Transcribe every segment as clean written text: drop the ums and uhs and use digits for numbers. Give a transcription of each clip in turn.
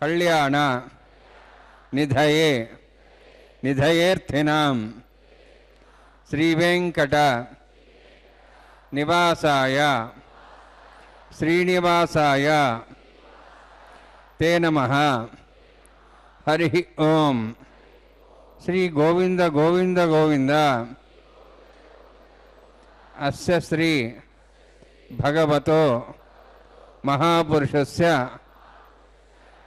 కళ్యాణ నిధయే నిధయేర్థినాం శ్రీవేంకట నివాసాయ శ్రీనివాసాయ తే నమః. హరి ఓం. శ్రీ గోవింద గోవింద గోవింద. అస్య శ్రీ భగవతో మహాపురుషస్య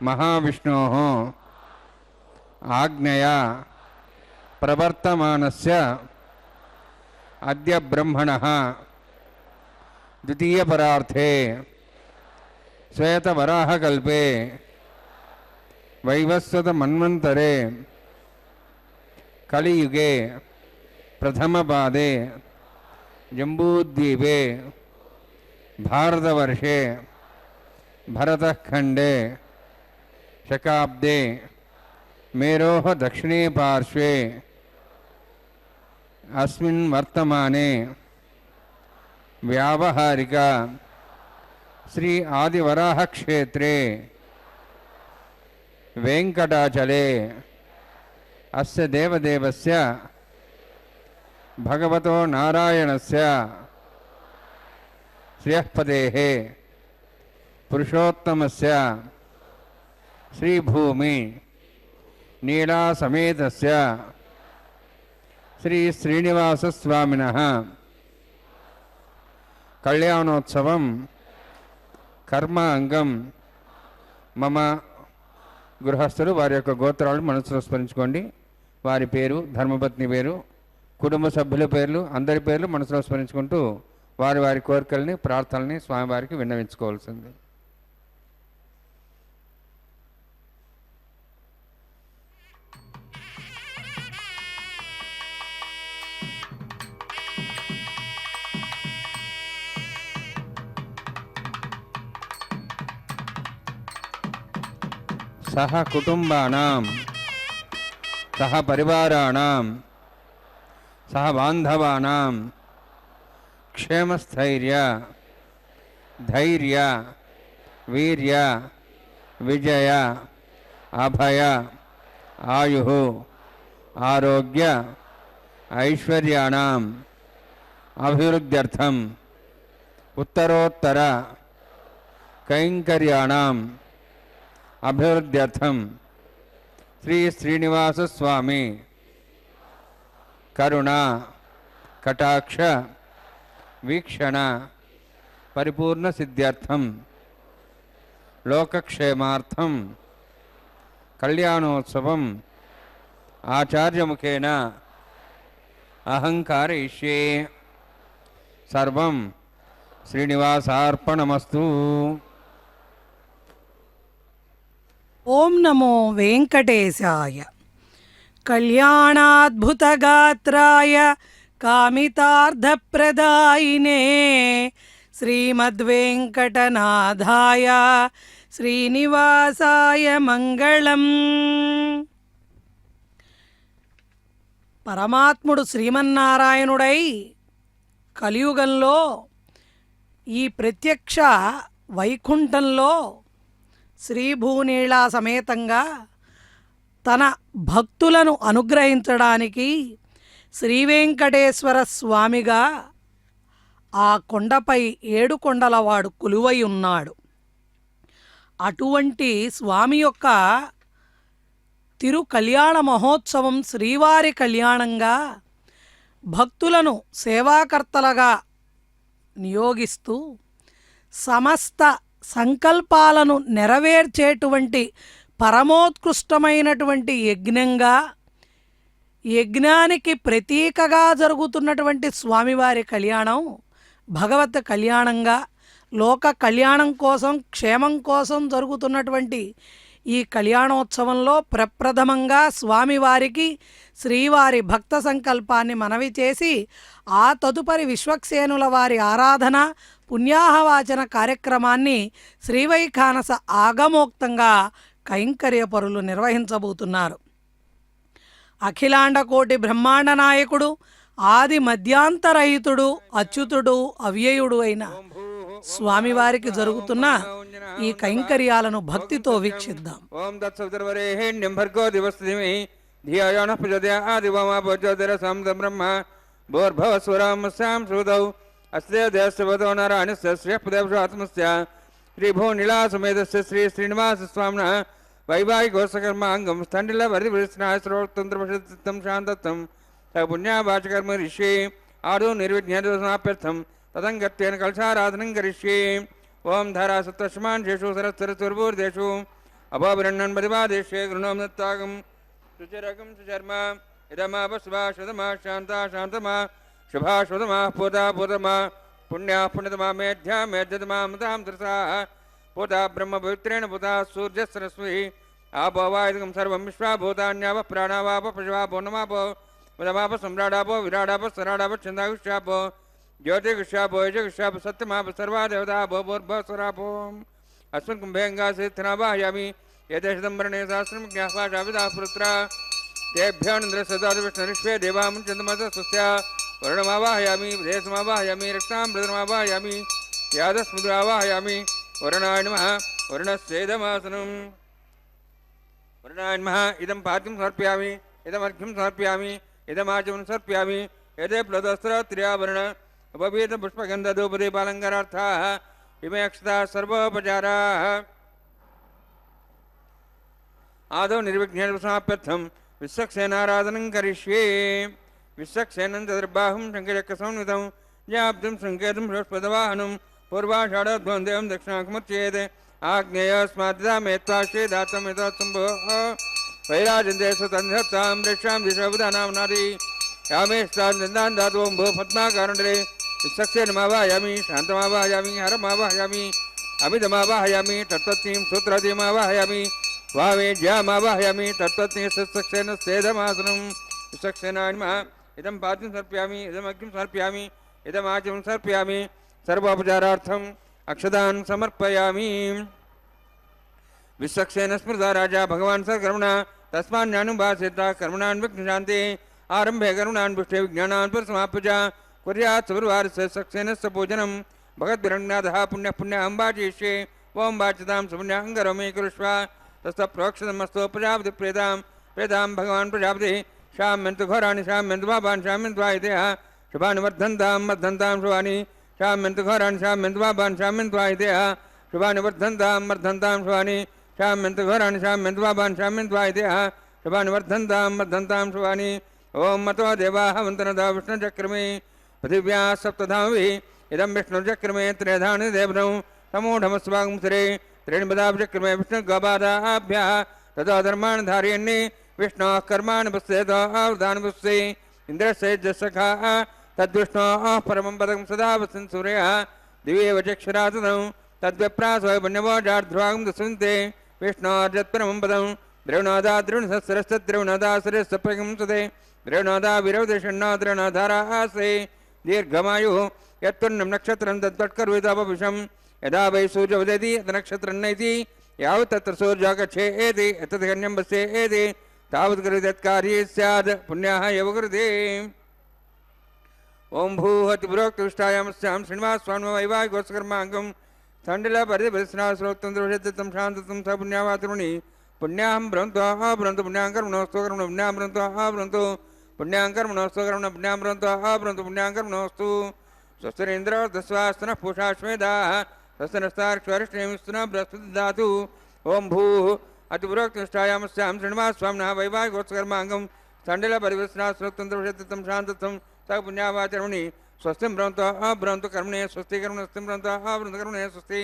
మహావిష్ణోః ఆజ్ఞయా ప్రవర్తమానస్య అద్య బ్రహ్మణః ద్వితీయపరార్థే శ్వేతవరాహకల్పే వైవస్వతమన్వంతరే కలియుగే ప్రథమపాదే జంబూద్వీపే భారతవర్షే భరతఖండే శకాబ్దే మేరోః దక్షిణే పార్శ్వే అస్మిన్ వర్తమానే వ్యావహారిక శ్రీ ఆదివరాహ క్షేత్రే వెంకటాచలే అస్య దేవదేవస్య భగవతో నారాయణస్య శ్రియఃపదేః పురుషోత్తమస్య శ్రీభూమి నీలాసమేతస్య శ్రీ శ్రీనివాసస్వామినః కళ్యాణోత్సవం కర్మ అంగం. మమ గృహస్థులు వారి యొక్క గోత్రాలు మనసులో స్మరించుకోండి. వారి పేరు, ధర్మపత్ని పేరు, కుటుంబ సభ్యుల పేర్లు, అందరి పేర్లు మనసులో స్మరించుకుంటూ వారి వారి కోరికల్ని, ప్రార్థనల్ని స్వామివారికి విన్నవించుకోవాల్సింది. సహ కుటుంబానాం సహ పరివారాణాం సహ బాంధవానాం క్షేమస్థైర్య ధైర్య వీర్య విజయ అభయ ఆయు ఆరోగ్య ఐశ్వర్యాణం అభివృద్ధ్యర్థం ఉత్తరోత్తర కైంకర్యాణం అభివృద్ధ్యర్థం శ్రీ శ్రీనివాసస్వామి కరుణ కటాక్ష వీక్షణ పరిపూర్ణ సిద్ధ్యర్థం లోకక్షేమార్థం కళ్యాణోత్సవం ఆచార్యముఖేన అహంకారయిష్యే. సర్వం శ్రీనివాసార్పణమస్తు. ఓం నమో వెంకటేశాయ. కళ్యాణాద్భుతగాత్రాయ కామితార్థప్రదాయినే శ్రీమద్వేంకటనాథాయ శ్రీనివాసాయ మంగళం. పరమాత్ముడు శ్రీమన్నారాయణుడై కలియుగంలో ఈ ప్రత్యక్ష వైకుంఠంలో శ్రీభూనీళా సమేతంగా తన భక్తులను అనుగ్రహించడానికి శ్రీవేంకటేశ్వర స్వామిగా ఆ కొండపై 7 కొండలవాడు కొలువై ఉన్నాడు. అటువంటి స్వామి యొక్క తిరు కళ్యాణ మహోత్సవం శ్రీవారి కళ్యాణంగా భక్తులను సేవాకర్తలుగా నియోగిస్తూ సమస్త సంకల్పాలను నెరవేర్చేటువంటి పరమోత్కృష్టమైనటువంటి యజ్ఞంగా, యజ్ఞానికి ప్రతీకగా జరుగుతున్నటువంటి స్వామివారి కళ్యాణం భగవత్ కళ్యాణంగా, లోక కళ్యాణం కోసం, క్షేమం కోసం జరుగుతున్నటువంటి ఈ కళ్యాణోత్సవంలో ప్రప్రథమంగా స్వామివారికి శ్రీవారి భక్త సంకల్పాన్ని మనవి చేసి ఆ తదుపరి విశ్వక్సేనుల వారి ఆరాధన పుణ్యాహవాచన కార్యక్రమాన్ని శ్రీవైఖానస ఆగమోక్తంగా కైంకర్యపరులు నిర్వహించబోతున్నారు. అఖిలాండకోటి బ్రహ్మాండ నాయకుడు, ఆది మధ్యాంతరహితుడు, అచ్యుతుడు, అవ్యయుడు అయిన స్వామివారికి జరుగుతున్న ఈ కైంకర్యాలను భక్తితో వీక్షిద్దాం. ఓం తత్సవితుర్వరేణ్యం భర్గో దివస్తిమి ధియాయానః ప్రచోదయాత్ దివమాపో జ్యోతిరసం బ్రహ్మ భోర్భవస్వరామస్యాం శ్రుతౌ అస్య దేశవతో నారాయణస్య శ్రేయఃపదేవశాత్మస్య శ్రీభో నీలాసమేతస్య శ్రీ శ్రీనివాస స్వామినః వైవాహికోసకర్మాంగం స్థండిల వరివిశ్నాశ్రోత్తంత్రం శాంతత్వం స పుణ్యావాచకర్మ రిష్యే ఆదో నిర్విఘ్నసమాప్యర్థం తదంగత్యేన కలశారాధనం కరిష్యే. ఓం ధారాసప్తశ్మాన్ శేషు సరస్వరస్వరపూర్దేషు అభోభిరణ్ణన్ మదివాదేశే గృణోం దత్తాగం సుచరకం సుచర్మ ఇదమాపశుభా శుధమా శాంతా శాంతమా శుభా శుధమా పూతా పూతమా పుణ్యా పుణ్యతమా మేధ్యా మేధ్యతమా మృతాం త్రిసా పూతా బ్రహ్మ పవిత్రేణ పూతా సూర్య సరస్వతి ఆపో వాయుగం సర్వం విశ్వాభూతాన్యాప ప్రాణావాప పశువాపో నమాపో ఉదమాప సమ్రాడాపో విరాడాప సరాడాప చందాగుష్యాపో జ్యోతిగుష్యాపో యజగుష్యాప సత్యమాప సర్వా దేవతా భోర్భస్వరాపో అస్మిన్ కుంభేంగాసినావాహయామి ఏదేశదంబరణే సహస్రం జ్ఞాపాశావిదా పుత్ర तेभ्योन्द्रसदाविष्णुरिष्वे देवामुञ्चन्दमस सुस्या वरुणमावाहयामि देशमावाहयामि रक्तामृतमावाहयामि यादस्मुद्रावाहयामि वरुणाय नमः वरुणस्येदमासनम् वरुणाय नमः इदं पाद्यं समर्पयामि इदमर्घ्यं समर्पयामि इदमाचमनं समर्पयामि यदे प्लदस्त्रत्रियावरण उपवीतपुष्पगन्धधूपदीपालङ्कारार्थाः इमे अक्षताः सर्वोपचाराः आदौ निर्विघ्नेन समाप्यर्थं विश्वक्सेनाराधनं करिष्ये. विश्वक्सेनं तदर्बाहुं शङ्खचक्रसंयुतं ज्ञाप्तिं सङ्केतं बृहस्पतिवाहनं पूर्वाषाढध्वं देवं दक्षिणाकमुच्येत् आग्नेयस्माद्दामेत्वाश्चे दातमेतत्सम्भोः वैराजन्ते सुतन्धत्तां दृश्यां दिशबुधानाम्नादि यामेष्टान् धातुं भो पद्माकारण्डले विश्वक्सेनमावाहयामि शान्तमावाहयामि हरमावाहयामि अमितमावाहयामि तत्तत्तीं सूत्रदीमावाहयामि वावेज्यामावाहयामि तत्तत्सेन सेदमासनं विश्वक्सेनाय नमः इदं पाद्यं समर्पयामि इदमग्निं समर्पयामि इदमाचमनं समर्पयामि सर्वोपचारार्थम् अक्षतान् समर्पयामि. विश्वक्सेन स्मृता राजा भगवान् सर्वकर्मणा तस्मान्यानुभासेता कर्मणान् विघ्नशान्ते आरम्भे कर्मणान् पुष्टे विज्ञानान् परसमाप्य च कुर्यात् सपर्वारस्य सक्सेनस्य पूजनं भगद्भिरङ्गनाथः पुण्यः पुण्यः अम्बाचयिष्ये. ओं वाच्यतां सुपुण्यां करोमि कुरुष्व तस्य प्रोक्षतमस्तु प्रजापति प्रेतां भगवान् प्रजापति शाम्यन्तु घोराणि शाम्यन्तु पापान् शाम्यन्तु वायुदेः शुभानि वर्धन्तां वर्धन्तां शुभानि शाम्यन्तु घोराणि शाम्यन्तु पापान् शाम्यन्तु वायुदेः शुभानि वर्धन्तां वर्धन्तां शुभानि शाम्यन्तु घोराणि शाम्यन्तु पापान् शाम्यन्तु वायुदेः शुभानि वर्धन्तां वर्धन्तां शुभानि. ओं मतो देवाः वन्दनदा विष्णुचक्रमे पृथिव्याः सप्तधामभिः इदं विष्णुचक्रमे त्रेधानि देवनौ समूढमस्वागं सिरे त्रीणिपदाब्जक्रमे विष्णुगोपादाभ्यः ततो धर्मान् धारयन्ने विष्णोः कर्माणि पश्येत आवृतानि पश्ये इन्द्रस्य जसखाः तद्विष्णोः परमं पदं सदा वसन् सूर्यः दिव्येव चक्षुरा तदं तद्विप्रासो पुण्यवो जार्ध्वागं दशन्ते विष्णोर्जत्परमं पदं द्रवणादा द्रवणसहस्रस्तद्रवणादा सरस्वपगं सदे द्रवणादा विरवदशन्ना द्रवणाधारासे दीर्घमायुः यत्पुण्यं नक्षत्रं तत्त्वत्कर्वितापविषम् यदा वै सूर्य उदयति नक्षत्रं नयति यावत् तत्र सूर्यः गच्छेति एतत् गण्यं पश्येति तावत् करोति तत्कार्ये स्यात् पुण्याः एव कृते. ओं भूहति पुरोक्तविष्टायामस्यां श्रीनिवासस्वामिनः वैवाहिकोत्सकर्माङ्गं स्थण्डिलपरिपरिस्नाश्रोत्तन्त्रविषयत्तं शान्तत्वं स पुण्यावातरुणि पुण्याहं ब्रह्मत्वाः ब्रह्मन्तु पुण्यां कर्मणोऽस्तु कर्मणो पुण्यां ब्रह्मत्वाः ब्रह्मन्तु पुण्यां कर्मणोऽस्तु कर्मणो पुण्यां ब्रह्मत्वाः ब्रह्मन्तु पुण्यां कर्मणोऽस्तु. स्वस्तिरेन्द्रो दस्वास्तनः पूषाश्वेदाः स्वस्तिनस्तार्क्ष्वरिष्ठेमिस्तुनः बृहस्पति ददातु. ओं भूः अतिपुरोक्तनिष्ठायामस्यां श्रीनिवासस्वामिनः वैवाहिकोत्सकर्माङ्गं स्थण्डिलपरिवेशनाश्रोत्तन्त्रविषयत्तं शान्तत्वं स पुण्यावाचरुणि स्वस्तिं ब्रह्मत्वाः ब्रह्मन्तु कर्मणे स्वस्ति कर्मणस्तिं ब्रह्मत्वाः ब्रह्मन्तु कर्मणे स्वस्ति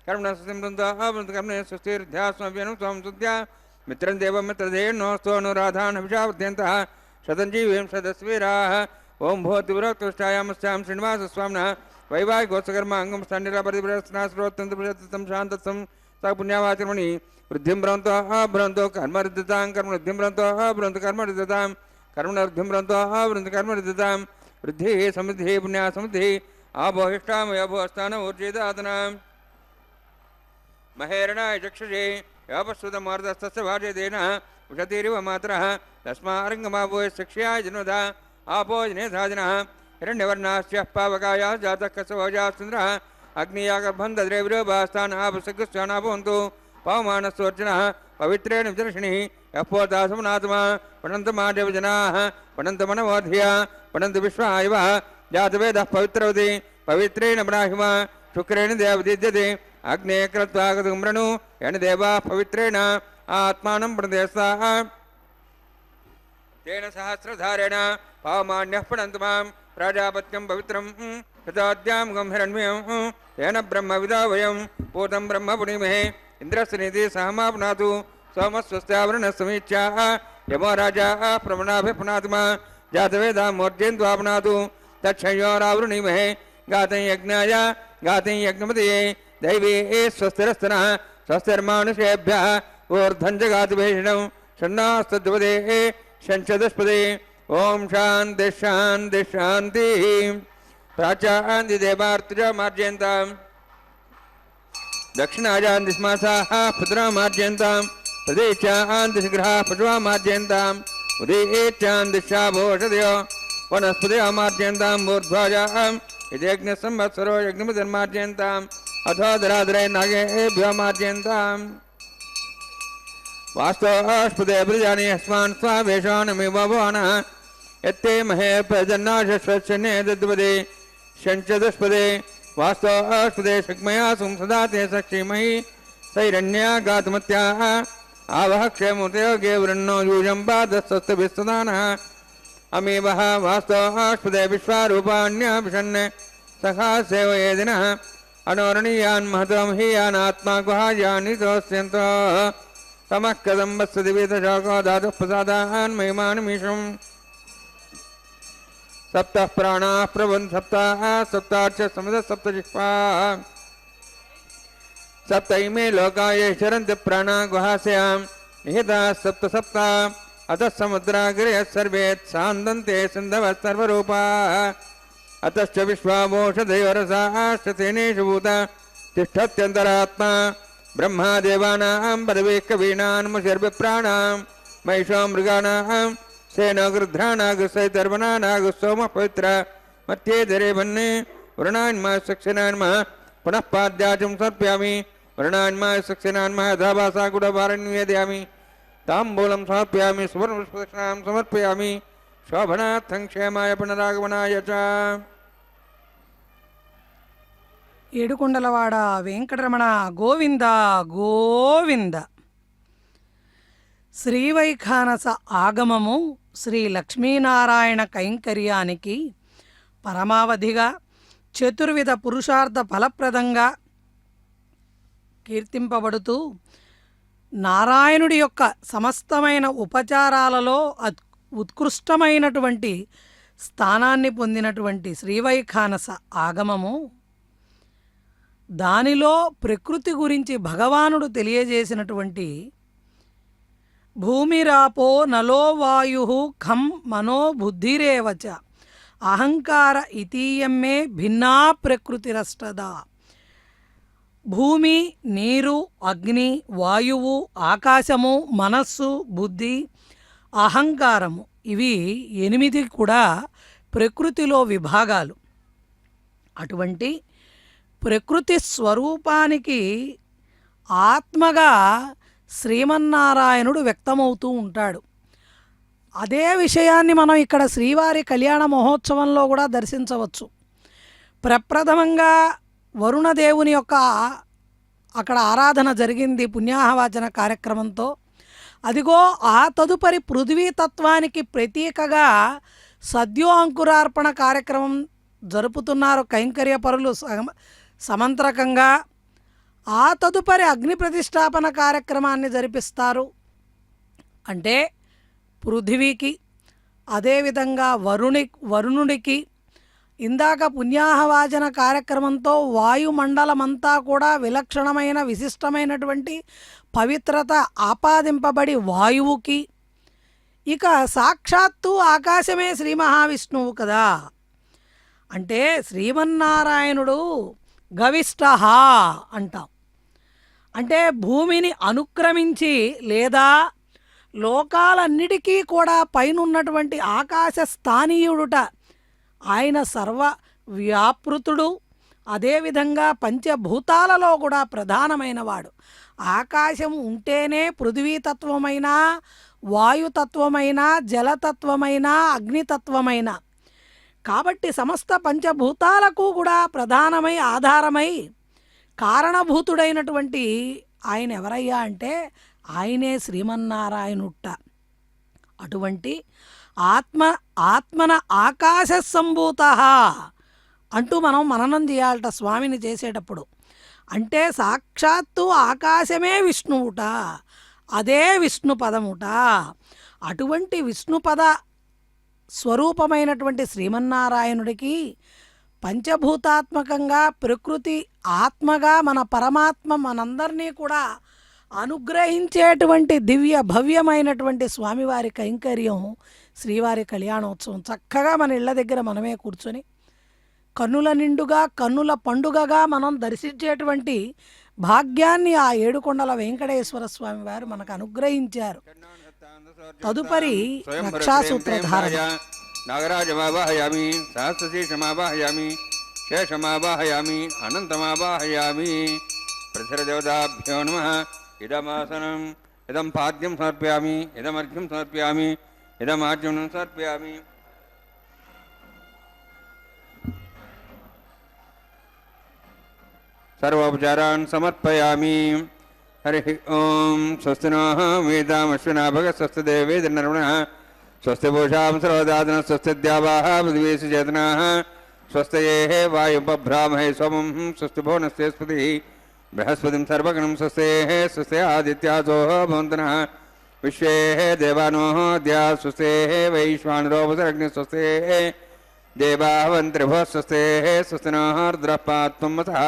कर्मणस्तिं ब्रह्मत्वाः ब्रह्मन्तु कर्मणे स्वस्तिर्ध्यास्मव्यनं स्वं सुद्या मित्रं देवं मित्रदेन्नोऽस्तु अनुराधान् अभिषावध्यन्तः शतञ्जीवीं सदस्वीराः. ओं भूतिपुरोक्तविष्टायामस्यां श्रीनिवासस्वामिनः वैवाहिकोत्सकर्माङ्गं स्थण्डिलपरिवेशनाश्रोत्तन्त्रविषयत्तं शान्तत्वं स पुण्यावाचरुणि वृद्धिं ब्रह्मत्वाः ब्रह्मन्तु कर्मवृद्धितां कर्मवृद्धिं ब्रह्मत्वाः ब्रह्मन्तु कर्मवृद्धितां कर्मवृद्धिं ब्रह्मत्वाः ब्रह्मन्तु कर्मवृद्धितां वृद्धिः समृद्धिः पुण्या समृद्धिः आभोहिष्टामयोभोस्थानम् ऊर्जितादनां महेरणाय चक्षुषे व्यापस्वतमार्दस्तस्य भाजयतेन उषतीरिव मातरः तस्मारङ्गमाभूय शिक्ष्याय जनुधा आपो जने साजनः हिरण्यवर्णाश्च पावकायाः जातः कसवोजाः सुन्दरः అగ్నియాగర్భం దద్రేవిరోభాస్థానాపసగ్రశ్చానాభవంతు పవమానస్వర్చనः పవిత్రేణ విదర్శినిः యపోతాసమనాత్మా పఠంతమాదేవజనాः పఠంతమనవోధ్య పఠంత విశ్వాయవः జాతవేదः పవిత్రవతి పవిత్రేణ బ్రాహ్మ శుక్రేణ దేవదీద్యతే అగ్నే కృత్వాగతుమ్రణు యణ దేవా పవిత్రేణ ఆత్మానం ప్రదేశాः తేన సహస్రధారేణ పావమాన్యః పఠంతు మాం ప్రజాపత్యం పవిత్రం శతాద్యాం గంహిరణ్మయం తేన బ్రహ్మ విదావయం పూతం బ్రహ్మ పుణిమహే ఇంద్రస్య నిధి సహమాప్నాతు సోమస్వస్యావరణ సమీచ్యా యమో రాజా ప్రమణాభిపునాత్మా జాతవేదా మూర్జేन्द्वापनातु तक्षयोरावृणीमहे गातं यज्ञाय गातं यज्ञमतये दैवे स्वस्तिरस्तनः स्वस्तिर्मानुषेभ्यः ऊर्ध्वं जगातुभीषणं षण्णास्तद्वदे षण्चतुष्पदे ओम शांति शांति शांति प्राचान्ति देवार्तिजा मार्जयन्तां दक्षिणाजान्ति स्मासाः पुत्रा मार्जयन्तां प्रदेशान्ति शीघ्रः पशुवा मार्जयन्तां उदयेच्छान्ति शाभोषधयो वनस्पतयो मार्जयन्तां मूर्ध्वाजां यज्ञसंवत्सरो यज्ञमतिर्मार्जयन्ताम् अथो दरादरे नागेभ्यो मार्जयन्ताम् वास्तवास्पदे प्रजानि अस्मान् स्वावेशानमिव भवानः यत्ते महे प्रजन्नाशस्वच्छने दद्वदे षण्चतुष्पदे वास्तवास्पदे शक्मया संसदा ते सक्षीमहि सैरण्या गातमत्याः आवह क्षेमूर्तयोगे वृन्नो यूजं पादस्तभिस्तदानः अमीवः वास्तवास्पदे विश्वारूपाण्याभिषन् सखा सेवयेदिनः अनोरणीयान् महतं हीयान् आत्मा गुहायानितोऽस्यन्तो तमः कदम्बस्य दिवीतशाको धातुः प्रसादान् महिमानमीशम् सप्तः प्राणाः प्रभन् सप्ताः सप्तार्च समितः सप्तजिह्वाः सप्त इमे लोकाय चरन्ति प्राणा गुहास्यां निहिताः सप्त सप्ता अतः समुद्राग्रयः सर्वे सान्दन्ते सिन्धवः सर्वरूपाः अतश्च विश्वामोषधयोरसाश्च भूता तिष्ठत्यन्तरात्मा ब्रह्मादेवानां पदवी कवीनां मुषर्विप्राणां महिषो मृगाणां सेनगृध्राणागसैतर्वणानाग सोमः पवित्र मध्ये धरे भन्ने वरुणान्मा सक्षिणान्मा पुनः पाद्याचं समर्पयामि वरुणान्मा सक्षिणान्मा यथाभासा गुडभारण्येदयामि ताम्बूलं समर्पयामि सुवर्णपुष्पदक्षिणां समर्पयामि शोभनार्थं क्षेमाय पुनरागमनाय च ఏడుకొండలవాడ వెంకటరమణ గోవింద గోవింద. శ్రీవైఖానస ఆగమము శ్రీ లక్ష్మీనారాయణ కైంకర్యానికి పరమావధిగా చతుర్విధ పురుషార్థ ఫలప్రదంగా కీర్తింపబడుతూ నారాయణుడి యొక్క సమస్తమైన ఉపచారాలలో ఉత్కృష్టమైనటువంటి స్థానాన్ని పొందినటువంటి శ్రీవైఖానస ఆగమము, దానిలో ప్రకృతి గురించి భగవానుడు తెలియజేసినటువంటి భూమిరాపో నలో వాయు ఖం మనో బుద్ధిరేవచ అహంకార ఇతీయమ్మే భిన్నా ప్రకృతిరష్టదా. భూమి, నీరు, అగ్ని, వాయువు, ఆకాశము, మనస్సు, బుద్ధి, అహంకారము, ఇవి 8 కూడా ప్రకృతిలో విభాగాలు. అటువంటి ప్రకృతి స్వరూపానికి ఆత్మగా శ్రీమన్నారాయణుడు వ్యక్తమవుతూ ఉంటాడు. అదే విషయాన్ని మనం ఇక్కడ శ్రీవారి కళ్యాణ మహోత్సవంలో కూడా దర్శించవచ్చు. ప్రప్రథమంగా వరుణదేవుని యొక్క అక్కడ ఆరాధన జరిగింది పుణ్యాహవాచన కార్యక్రమంతో. అదిగో ఆ తదుపరి పృథ్వీతత్వానికి ప్రతీకగా సద్యో అంకురార్పణ కార్యక్రమం జరుపుతున్నారు కైంకర్య పరులు సమంత్రకంగా. ఆ తదుపరి అగ్ని ప్రతిష్టాపన కార్యక్రమాన్ని జరిపిస్తారు. అంటే పృథివీకి, అదేవిధంగా వరుణుడికి, ఇందాక పుణ్యాహవాచన కార్యక్రమంతో వాయుమండలమంతా కూడా విలక్షణమైన విశిష్టమైనటువంటి పవిత్రత ఆపాదింపబడి వాయువుకి, ఇక సాక్షాత్తు ఆకాశమే శ్రీ మహావిష్ణువు కదా. అంటే శ్రీమన్నారాయణుడు గవిష్టహ అంటాం. అంటే భూమిని అనుక్రమించి లేదా లోకాలన్నిటికీ కూడా పైనున్నటువంటి ఆకాశ స్థానీయుడుట. ఆయన సర్వ వ్యాపృతుడు, అదేవిధంగా పంచభూతాలలో కూడా ప్రధానమైనవాడు. ఆకాశం ఉంటేనే పృథ్వీతత్వమైన, వాయుతత్వమైన, జలతత్వమైన, అగ్నితత్వమైన. కాబట్టి సమస్త పంచభూతాలకు కూడా ప్రధానమై, ఆధారమై, కారణభూతుడైనటువంటి ఆయన ఎవరయ్యా అంటే ఆయనే శ్రీమన్నారాయణుట్ట. అటువంటి ఆత్మన ఆకాశ సంభూత అంటూ మనం మననం చేయాలట స్వామిని చేసేటప్పుడు. అంటే సాక్షాత్తు ఆకాశమే విష్ణువుట, అదే విష్ణు పదముట. అటువంటి విష్ణుపద స్వరూపమైనటువంటి శ్రీమన్నారాయణుడికి పంచభూతాత్మకంగా ప్రకృతి ఆత్మగా మన పరమాత్మ మనందరినీ కూడా అనుగ్రహించేటువంటి దివ్య భవ్యమైనటువంటి స్వామివారి కైంకర్యం శ్రీవారి కళ్యాణోత్సవం. చక్కగా మన ఇళ్ళ దగ్గర మనమే కూర్చొని కన్నుల నిండుగా, కన్నుల పండుగగా మనం దర్శించేటువంటి భాగ్యాన్ని ఆ ఏడుకొండల వెంకటేశ్వర స్వామి వారు మనకు అనుగ్రహించారు. తదుపరి రక్షాసూత్రధారణ. నాగరాజమావాహయామి, సహస్రశీర్షమావాహయామి, శేషమావాహయామి, అనంతమావాహయామి. ప్రసరదేవతాభ్యో నమః. ఇదమాసనం, ఇదం పాద్యం సమర్పయామి, ఇదమర్ఘ్యం సమర్పయామి, ఇదమార్జునం సమర్పయామి. సర్వోపచారాన్ సమర్పయామి. హరి ఓం. స్వస్తి నో వేదామశ్వినా భగ, స్వస్తి దేవేంద్రనర్వణః, స్వస్తి భూషాం సర్వదాదన, స్వస్తి ద్యావాః పృథివీషు చేతనాః, స్వస్తయేః వాయుపభ్రామహే సోమం, స్వస్తి భువనస్పతిః బృహస్పతిం సర్వగణం, స్వస్తేః స్వస్తి ఆదిత్యాసో భవంతనః, విశ్వేః దేవానోః అద్యా, స్వస్తేః వైశ్వానరోపసరగ్నిః, స్వస్తేః దేవావంత్రిభుః, స్వస్తేః స్వస్తి నః రుద్రః పాత్వం వసః,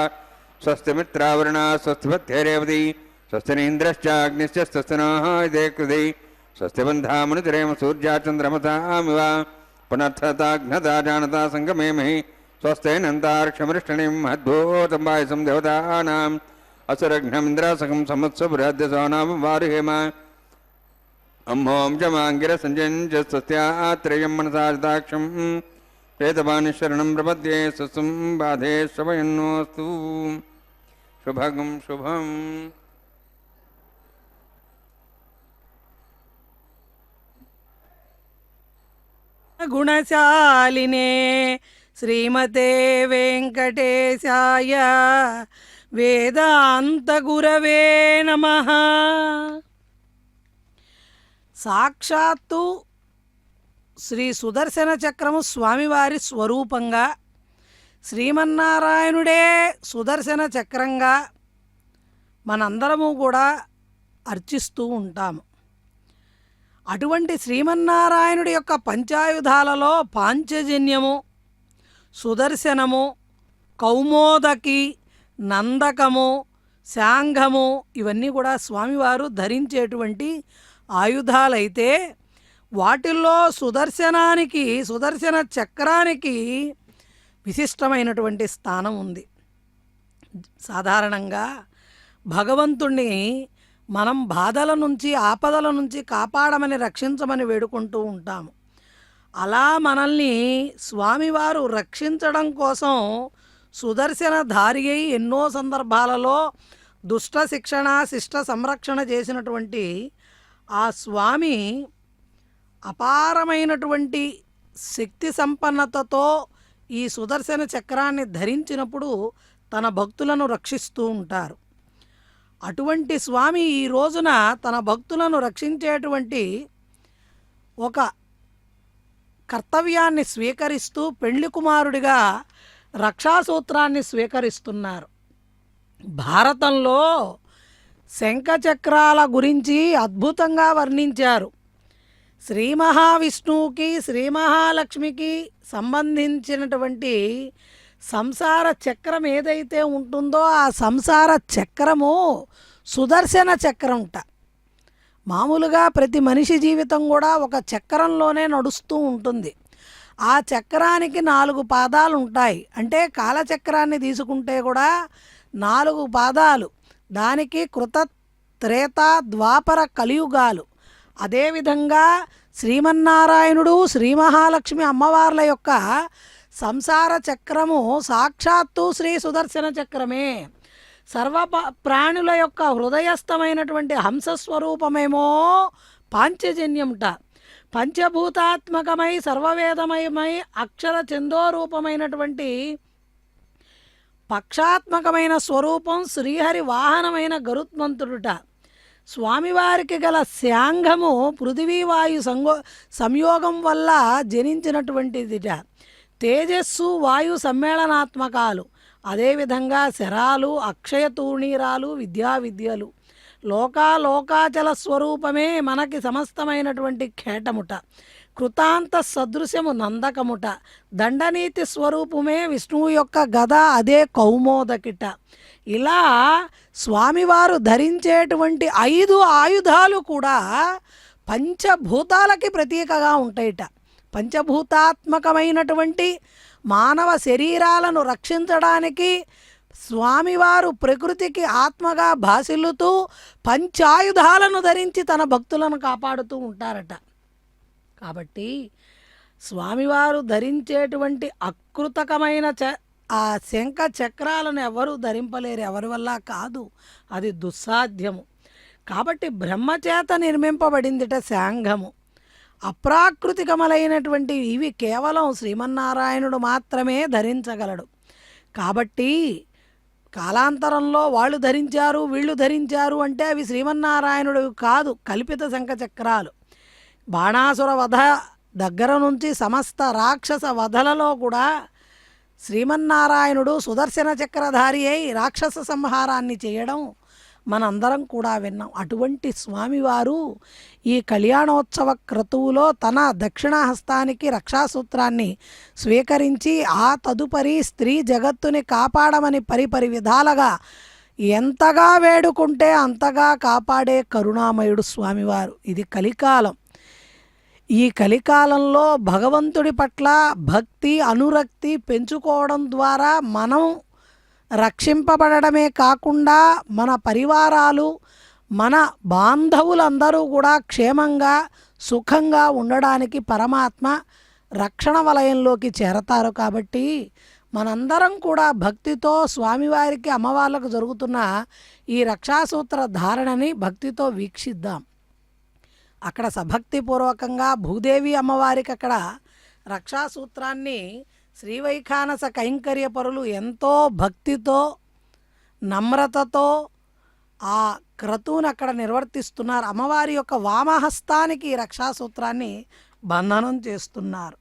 స్వస్తి మిత్రావరుణ, స్వస్తి పథ్యరేవతి, స్వస్తి నీంద్రశ్చాగ్నిశ్చ, స్వస్తి నః ఇదే కృతి, స్వస్తి బంధామనుతిరేమ సూర్యాచంద్రమసామివ, పునర్థతాఘ్నతా జానతా సంగమేమహి, స్వస్తేనంతార్క్షమృష్టణిం మహద్భూతం వాయుసం దేవతానాం, అసురఘ్నమింద్రాసకం సంవత్సరాద్యసోనామ వారుహేమ. అమ్మోం చ మాంగిర సంజయంచ స్వస్త్యాత్రేయం మనసారితాక్షం, ప్రేతపానిశరణం ప్రపద్యే, స్వస్తం బాధే శ్రవయన్నోస్తు. శుభగం శుభం. గుణశాలినే శ్రీమతే వెంకటేశాయ వేదాంత గురవే నమః. సాక్షాత్తు శ్రీ సుదర్శన చక్రము స్వామివారి స్వరూపంగా, శ్రీమన్నారాయణుడే సుదర్శన చక్రంగా మనందరము కూడా అర్చిస్తూ ఉంటాము. అటువంటి శ్రీమన్నారాయణుడి యొక్క పంచాయుధాలలో పాంచజన్యము, సుదర్శనము, కౌమోదకి, నందకము, శాంఘము ఇవన్నీ కూడా స్వామివారు ధరించేటువంటి ఆయుధాలైతే వాటిల్లో సుదర్శనానికి, సుదర్శన చక్రానికి విశిష్టమైనటువంటి స్థానం ఉంది. సాధారణంగా భగవంతుణ్ణి మనం బాధల నుంచి, ఆపదల నుంచి కాపాడమని, రక్షించమని వేడుకుంటూ ఉంటాము. అలా మనల్ని స్వామివారు రక్షించడం కోసం సుదర్శనధారి అయి ఎన్నో సందర్భాలలో దుష్ట శిక్షణ, శిష్ట సంరక్షణ చేసినటువంటి ఆ స్వామి అపారమైనటువంటి శక్తి సంపన్నతతో ఈ సుదర్శన చక్రాన్ని ధరించినప్పుడు తన భక్తులను రక్షిస్తూ ఉంటారు. అటువంటి స్వామి ఈ రోజున తన భక్తులను రక్షించేటువంటి ఒక కర్తవ్యాన్ని స్వీకరిస్తూ పెళ్లి కుమారుడిగా రక్షాసూత్రాన్ని స్వీకరిస్తున్నారు. భారతంలో శంఖచక్రాల గురించి అద్భుతంగా వర్ణించారు. శ్రీ మహావిష్ణువుకి, శ్రీ మహాలక్ష్మికి సంబంధించినటువంటి సంసార చక్రం ఏదైతే ఉంటుందో ఆ సంసార చక్రము సుదర్శన చక్రంట. మామూలుగా ప్రతి మనిషి జీవితం కూడా ఒక చక్రంలోనే నడుస్తూ ఉంటుంది. ఆ చక్రానికి 4 పాదాలు ఉంటాయి. అంటే కాలచక్రాన్ని తీసుకుంటే కూడా 4 పాదాలు. దానికి కృత, త్రేత, ద్వాపర, కలియుగాలు. అదేవిధంగా శ్రీమన్నారాయణుడు, శ్రీ మహాలక్ష్మి అమ్మవార్ల యొక్క సంసార చక్రము సాక్షాత్తు శ్రీ సుదర్శన చక్రమే. సర్వ ప్రాణుల యొక్క హృదయస్థమైనటువంటి హంసస్వరూపమేమో పాంచజన్యంట. పంచభూతాత్మకమై సర్వవేదమయమై అక్షర చందోరూపమైనటువంటి పక్షాత్మకమైన స్వరూపం శ్రీహరి వాహనమైన గరుత్మంతుడుట. స్వామివారికి గల శాంఘము పృథివీవాయు సంయోగం వల్ల జనించినటువంటిదిట. తేజస్సు వాయు సమ్మేళనాత్మకాలు. అదేవిధంగా శరాలు, అక్షయ తూణీరాలు, విద్యలు. లోకాచల స్వరూపమే మనకి సమస్తమైనటువంటి ఖేటముట. కృతాంత సదృశ్యము నందకముట. దండనీతి స్వరూపమే విష్ణువు యొక్క గద, అదే కౌమోదకిట. ఇలా స్వామివారు ధరించేటువంటి 5 ఆయుధాలు కూడా పంచభూతాలకి ప్రతీకగా ఉంటాయిట. పంచభూతాత్మకమైనటువంటి మానవ శరీరాలను రక్షించడానికి స్వామివారు ప్రకృతికి ఆత్మగా భాసిల్లుతూ పంచాయుధాలను ధరించి తన భక్తులను కాపాడుతూ ఉంటారట. కాబట్టి స్వామివారు ధరించేటువంటి అకృతకమైన ఆ శంఖ చక్రాలను ఎవరు ధరింపలేరు, ఎవరి వల్ల కాదు, అది దుస్సాధ్యము. కాబట్టి బ్రహ్మచేత నిర్మింపబడిందిట శాంఘము. అప్రాకృతికములైనటువంటి ఇవి కేవలం శ్రీమన్నారాయణుడు మాత్రమే ధరించగలడు. కాబట్టి కాలాంతరంలో వాళ్ళు ధరించారు, వీళ్ళు ధరించారు అంటే అవి శ్రీమన్నారాయణుడు కాదు, కల్పిత శంఖచక్రాలు. బాణాసుర వధ దగ్గర నుంచి సమస్త రాక్షస వధలలో కూడా శ్రీమన్నారాయణుడు సుదర్శన చక్రధారి అయి రాక్షస సంహారాన్ని చేయడం మనందరం కూడా విన్నాం. అటువంటి స్వామివారు ఈ కళ్యాణోత్సవ క్రతువులో తన దక్షిణహస్తానికి రక్షాసూత్రాన్ని స్వీకరించి ఆ తదుపరి స్త్రీ జగత్తుని కాపాడమని పరిపరి విధాలుగా ఎంతగా వేడుకుంటే అంతగా కాపాడే కరుణామయుడు స్వామివారు. ఇది కలికాలం. ఈ కలికాలంలో భగవంతుడి పట్ల భక్తి అనురక్తి పెంచుకోవడం ద్వారా మనం రక్షింపబడమే కాకుండా మన పరివారాలు, మన బాంధవులందరూ కూడా క్షేమంగా సుఖంగా ఉండడానికి పరమాత్మ రక్షణ వలయంలోకి చేరతారు. కాబట్టి మనందరం కూడా భక్తితో స్వామివారికి అమ్మవార్లకు జరుగుతున్న ఈ రక్షాసూత్ర ధారణని భక్తితో వీక్షిద్దాం. అక్కడ సభక్తిపూర్వకంగా భూదేవి అమ్మవారికి అక్కడ రక్షాసూత్రాన్ని శ్రీవైఖానస కైంకర్య పరులు ఎంతో భక్తితో నమ్రతతో ఆ క్రతువుని అక్కడ నిర్వర్తిస్తున్నారు. అమ్మవారి యొక్క వామహస్తానికి రక్షాసూత్రాన్ని బంధనం చేస్తున్నారు.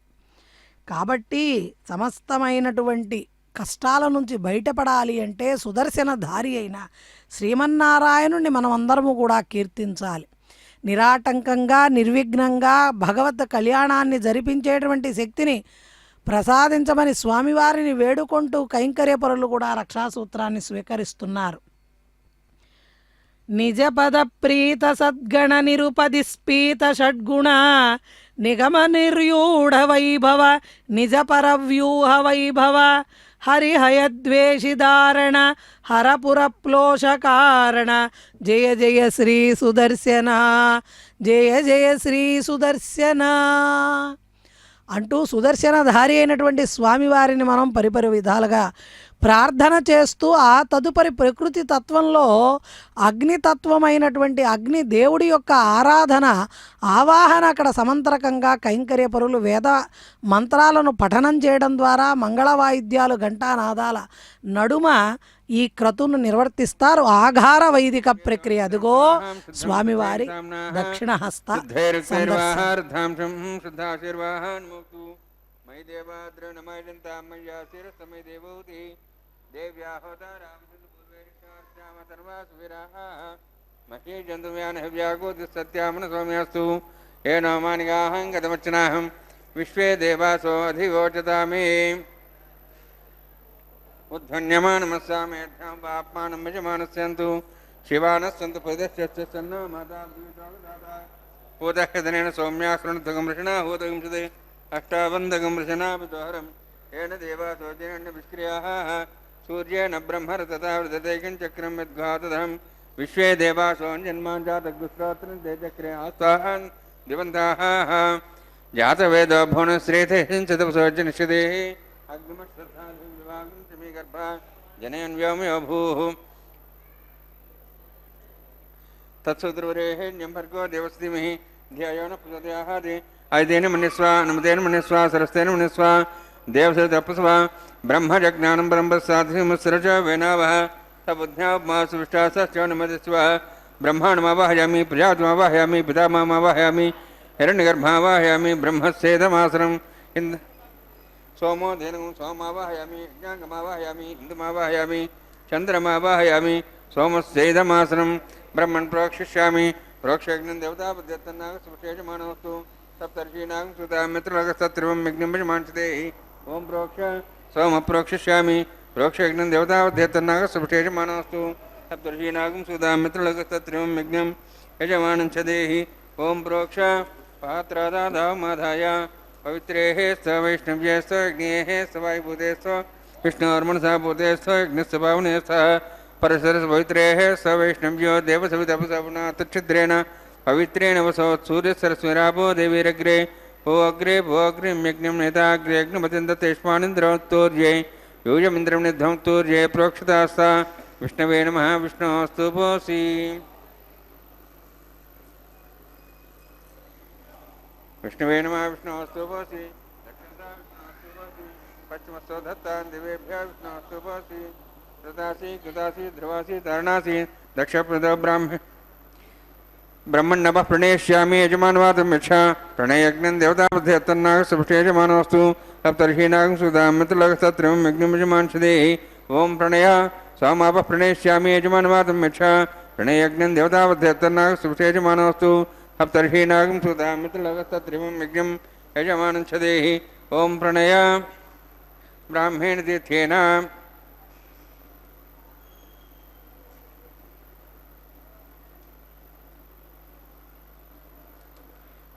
కాబట్టి సమస్తమైనటువంటి కష్టాల నుంచి బయటపడాలి అంటే సుదర్శనధారి అయిన శ్రీమన్నారాయణుణ్ణి మనమందరము కూడా కీర్తించాలి. నిరాటంకంగా నిర్విఘ్నంగా భగవత్ కళ్యాణాన్ని జరిపించేటువంటి శక్తిని ప్రసాదించమని స్వామివారిని వేడుకుంటూ కైంకర్యపరులు కూడా రక్షాసూత్రాన్ని స్వీకరిస్తున్నారు. నిజ పద ప్రీత సద్గణ నిరుపదిస్పీత షడ్గుణ నిగమ నిర్యూఢ వైభవ నిజ పరవ్యూహ వైభవ హరిహయద్వేషిదారణ హరపురప్లోష కారణ జయ జయ శ్రీ సుదర్శన, జయ జయ శ్రీ సుదర్శన అంటూ సుదర్శనధారి అయినటువంటి స్వామివారిని మనం పరిపరి విధాలుగా ప్రార్థన చేస్తూ ఆ తదుపరి ప్రకృతి తత్వంలో అగ్నితత్వమైనటువంటి అగ్ని దేవుడి యొక్క ఆరాధన ఆవాహన అక్కడ సమంతరకంగా కైంకర్యపరులు వేద మంత్రాలను పఠనం చేయడం ద్వారా మంగళ వాయిద్యాలు ఘంటానాదాల నడుమ ఈ క్రతువును నిర్వర్తిస్తారు. ఆఘార వైదిక ప్రక్రియ. అదిగో స్వామివారి దక్షిణ హస్త విశ్వే దేవాసో అధివోచతామే ఉద్ధన్యమానమస్సామేఢ్యాం పాప్మానం యజమానస్యంతు శివానస్సంతు పదశ్చన్న మాతా హూదహదనేన సౌమ్యాశ్రణుతగం వృషణ హూదగం సుదే అష్టాబంధగం వృషణాభిదోహరం ఏన దేవాసోజన విష్క్రియాః సూర్యేణ బ్రహ్మరతతావృతైకం చక్రం యద్ఘాతదహం విశ్వే దేవాసోన్యన్మాంజాతగ్స్రాత్రం తేజక్రే ఆస్వాహన్ దివంతాః జాతవేదో భువనశ్రేతే చతుసోజనిషదే अग्निमश्रद्धाभिवागं च मे गर्भा जनयन् व्योमयो भूः तत्सुद्रवरेण्यं भर्गो देवस्य धीमहि धियो न प्रचोदयात् आयतेन मन्यस्वा अनुमतेन मन्यस्वा सरस्तेन मन्यस्वा देवस्य तपस्वा ब्रह्मजज्ञानं ब्रह्मसाधिमुत्सरच वेनावः सबुद्ध्यापमा सुविष्टा सश्च नमस्व ब्रह्माण्डमावाहयामि प्रजातमावाहयामि पितामहमावाहयामि हिरण्यगर्भावाहयामि ब्रह्मस्येदमासनम् इन्द्र सोमो धेनुं सोमावाहयामि यज्ञाङ्गमावाहयामि इन्दुमावाहयामि चन्द्रमावाहयामि सोमस्येदमासनं ब्रह्मन् प्रोक्षिष्यामि प्रोक्षयज्ञं देवतापद्यत्तन्नागसुविशेषमाणोऽस्तु सप्तर्षीणां सुता मित्रलोकस्तत्रिवं यज्ञं यजमानस्ते ओं प्रोक्ष सोम प्रोक्षिष्यामि प्रोक्षयज्ञं देवतापद्यत्तन्नागसुविशेषमाणोऽस्तु सप्तर्षीणां सुता मित्रलोकस्तत्रिवं यज्ञं यजमानं च देहि ओं प्रोक्ष पात्रादाधावमाधाय पवित्रेः स वैष्णव्ये स अग्नेः स वायुभूते स विष्णोर्मनसा भूते स यज्ञस्य पावने सह परसरस पवित्रेः स वैष्णव्यो देवसवितपसवना तच्छिद्रेण पवित्रेण वसो सूर्यसरस्वरापो देवीरग्रे भो अग्रिं यज्ञं नेताग्रे यज्ञमतिन्दतेष्मानिन्द्रोत्तूर्ये यूयमिन्द्रं निध्वंतूर्ये प्रोक्षितास्ता विष्णवे नमः विष्णोऽस्तु पोसि विष्णवे नमः विष्णोऽस्तु पोसि दक्षिणता विष्णोऽस्तु पोसि पश्चिमस्थो धत्तान् दिवेभ्यः विष्णोऽस्तु पोसि कृतासि कृतासि ध्रुवासि तारणासि दक्षप्रदो ब्रह्मण्णपः प्रणेष्यामि यजमानवादं यच्छा प्रणयज्ञं देवतापद्यत्तन्नागसुविष्टे यजमानोऽस्तु सप्तर्षीणागं सुदां मित्रलोकस्तत्रिवं यज्ञं यजमानस्देहि ओं प्रणय सोमापः प्रणेष्यामि यजमानवादं यच्छा प्रणयज्ञं देवतापद्यत्तन्नागसुविष्टे यजमानोऽस्तु सप्तर्षीणागं सुदां मित्रलोकस्तत्रिवं यज्ञं यजमानस्देहि ओं प्रणय ब्राह्मेण तीर्थेन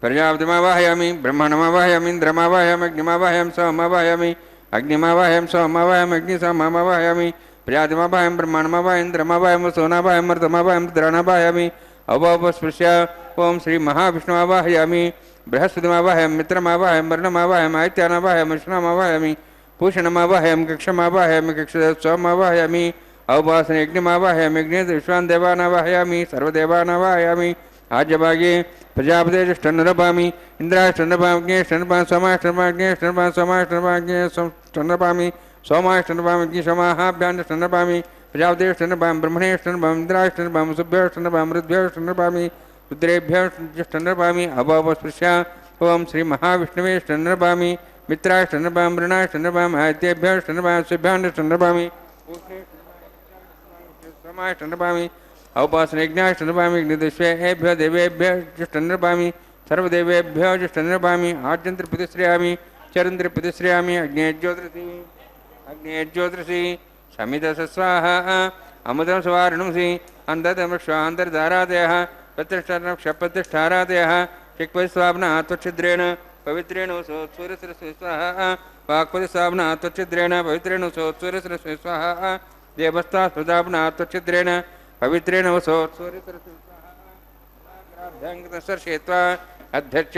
प्रजापतिमावाहयामि ब्रह्मणमावाहयामि इन्द्रमावाहयामि अग्निमावाहयामि सोममावाहयामि अग्निमावाहयामि सोममावाहयामि अग्निसोममावाहयामि प्रजापतिमावाहयामि ब्रह्मणमावाहयामि इन्द्रमावाहयामि सोनावाहयामि मर्तमावाहयामि रुद्राणावाहयामि अवोपस्पृश्य ओं श्री महाविष्णुमावाहयामि बृहस्पतिमावाहयामि मित्रमावाहयामि वर्णमावाहयामि आदित्यानावाहयामि विष्णुमावाहयामि भूषणमावाहयामि कक्षमावाहयामि कक्षसोममावाहयामि अवपासनयज्ञमावाहयामि यज्ञे विश्वान् देवानावाहयामि सर्वदेवानावाहयामि आज्यभागे प्रजापतिष्ठन्नरपामि इन्द्राष्टन्नपामग्नेष्टन्नपामि सोमाष्टन्नपामग्नेष्टन्नपामि सोमाष्टन्नपामि सोमाष्टन्नपामि अग्निसोमाहाभ्याण्डष्टन्नपामि प्रजापतिष्ठन्नपामि ब्रह्मणेष्टन्नपामि इन्द्राष्टन्नपामि सुभ्योष्टन्नपामि रुद्भ्योष्टन्नपामि रुद्रेभ्योष्टन्नपामि अवोपस्पृश्य ओं श्री महाविष्णवेष्टन्नपामि मित्राष्टन्नपामि वृणाष्टन्नपामि आदित्येभ्योष्टन्नपामि सुभ्याण्डष्टन्नपामि सोमाष्टन्नपामि औपासनयज्ञाष्टन्नपामि अग्निदिश्वेभ्यो देवेभ्योष्टन्नपामि सर्वदेवेभ्यो ज्येष्ठन्नपामि आर्यन्त्रप्रतिश्रयामि चरन्त्रप्रतिश्रयामि अग्नेज्योतिषि समितस्वाहा अमृतं स्वारणुंसि अन्तर्धारादयः प्रतिष्ठारादयः चिक्पतिस्वाप्ना त्वच्छिद्रेण पवित्रेण सूर्यसरस्वती स्वाहा वाक्पतिस्वाप्ना त्वच्छिद्रेण पवित्रेण सूर्यसरस्वती स्वाहा देवस्ता सुदाप्ना त्वच्छिद्रेण पवित्रेण वसो सूर्यसरस्वती अध्यक्ष